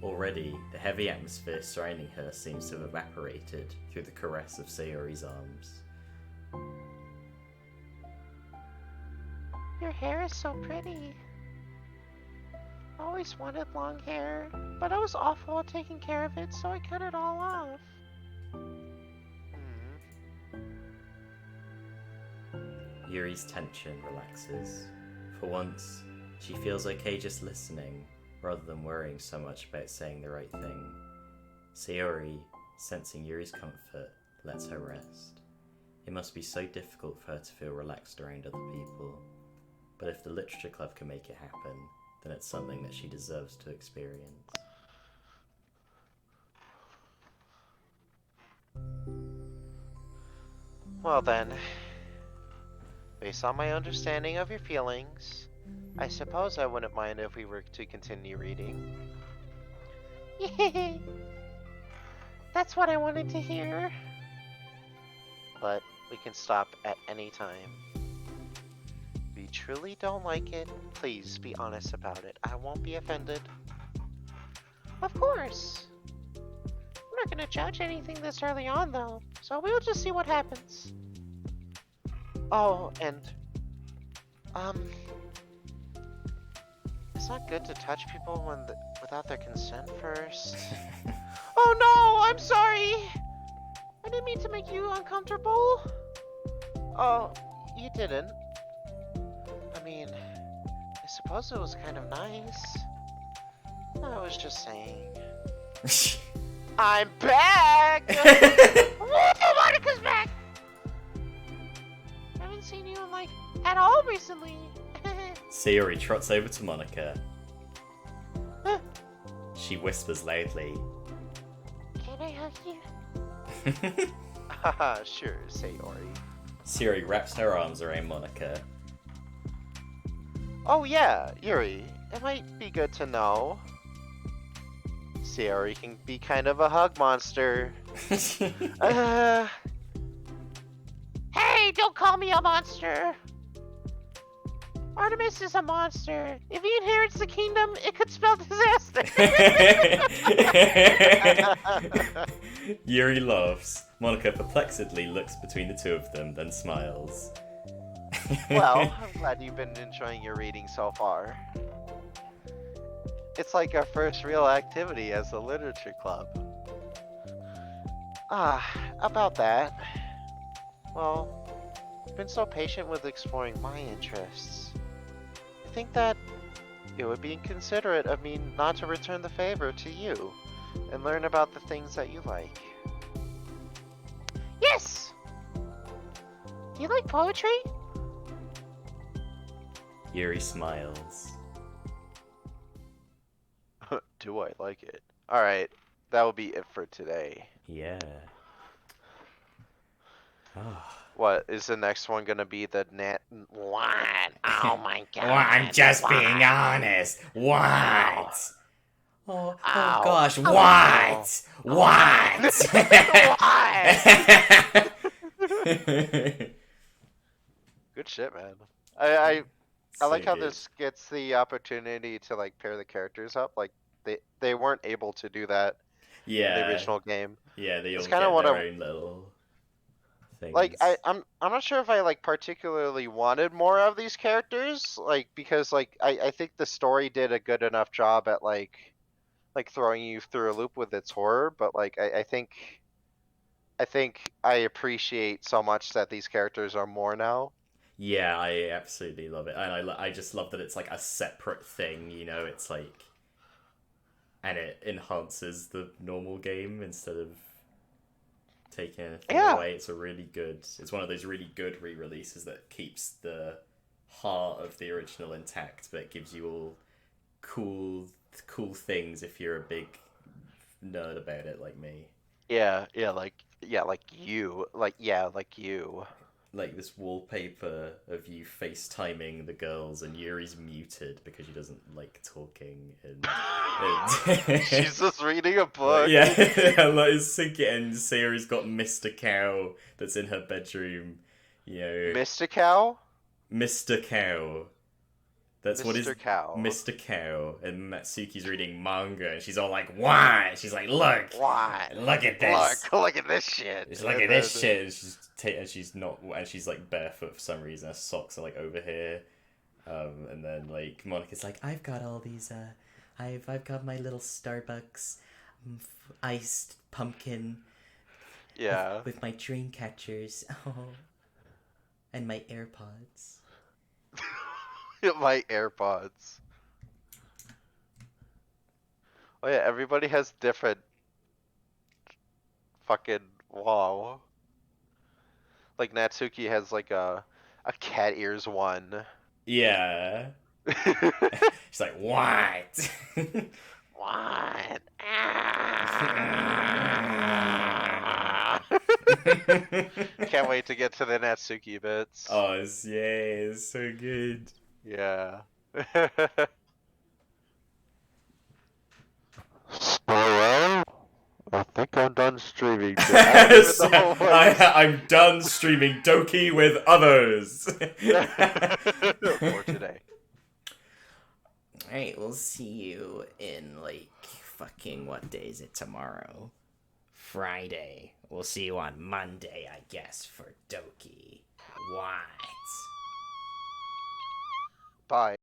Already, the heavy atmosphere surrounding her seems to have evaporated through the caress of Sayori's arms. Your hair is so pretty. I always wanted long hair, but I was awful at taking care of it, so I cut it all off. Yuri's tension relaxes. For once, she feels okay just listening, rather than worrying so much about saying the right thing. Sayori, sensing Yuri's comfort, lets her rest. It must be so difficult for her to feel relaxed around other people. But if the literature club can make it happen, then it's something that she deserves to experience. Well then, based on my understanding of your feelings, I suppose I wouldn't mind if we were to continue reading. Yay! That's what I wanted to hear. But we can stop at any time. If you truly don't like it, please be honest about it. I won't be offended. Of course. I'm not gonna judge anything this early on, though, so we'll just see what happens. Oh, and it's not good to touch people without their consent first. Oh no, I'm sorry! I didn't mean to make you uncomfortable. Oh, you didn't. I mean, I suppose it was kind of nice. I was just saying. I'm back! Woo! Monica's back! I haven't seen you in, like, at all recently. Sayori trots over to Monica. Huh? She whispers loudly. Can I hug you? Haha, sure, Sayori. Sayori wraps her arms around Monica. Oh yeah, Yuri, it might be good to know. Sayori can be kind of a hug monster. Hey, don't call me a monster! Artemis is a monster. If he inherits the kingdom, it could spell disaster. Yuri laughs. Monica perplexedly looks between the two of them, then smiles. Well, I'm glad you've been enjoying your reading so far. It's like our first real activity as a literature club. About that. Well, you've been so patient with exploring my interests. I think that it would be inconsiderate of me not to return the favor to you and learn about the things that you like. Yes! You like poetry? Yuri smiles. Do I like it? Alright, that will be it for today. Yeah. Ah. What, is the next one gonna be the net? What? Oh my god. Well, I'm just What? being honest. What? Oh Ow. gosh, Oh. what? What? Good shit, man. I like So how good. this gets the opportunity to like pair the characters up. Like they weren't able to do that in Yeah. the original game. Yeah, they all It's get kinda what their I- own little things. Like I'm not sure if I like particularly wanted more of these characters, like because like I think the story did a good enough job at like throwing you through a loop with its horror, but like I think I appreciate so much that these characters are more now. Yeah, I absolutely love it, and I just love that it's like a separate thing. You know, it's like, and it enhances the normal game instead of taking anything Yeah. away. It's a really good. It's one of those really good re-releases that keeps the heart of the original intact, but it gives you all cool things if you're a big nerd about it like me. Yeah, like you. Like you. Like this wallpaper of you FaceTiming the girls, and Yuri's muted because she doesn't like talking, and She's just reading a book. yeah, and like and Sayori's got Mr. Cow that's in her bedroom, you know. Mr. Cow? Mr. Cow. That's what is Mr. Cow. Mr. Cow, and Matsuki's reading manga, and she's all like, "Why?" She's like, "Look, Why? look at this, Look at this shit. just look at this shit." And she's not, and she's like barefoot for some reason. Her socks are like over here, and then like Monica's like, "I've got all these. I've got my little Starbucks, iced pumpkin. Yeah. With my dream catchers, and my AirPods." My AirPods. Oh yeah, everybody has different fucking wow. Like Natsuki has like a cat ears one. Yeah. She's like, "What?" What? Can't wait to get to the Natsuki bits. Oh, it's so good. Yeah. Well, I think I'm done streaming. I'm done streaming Doki with others. For today. Alright, we'll see you in like fucking what day is it tomorrow? Friday. We'll see you on Monday, I guess, for Doki. What? Bye.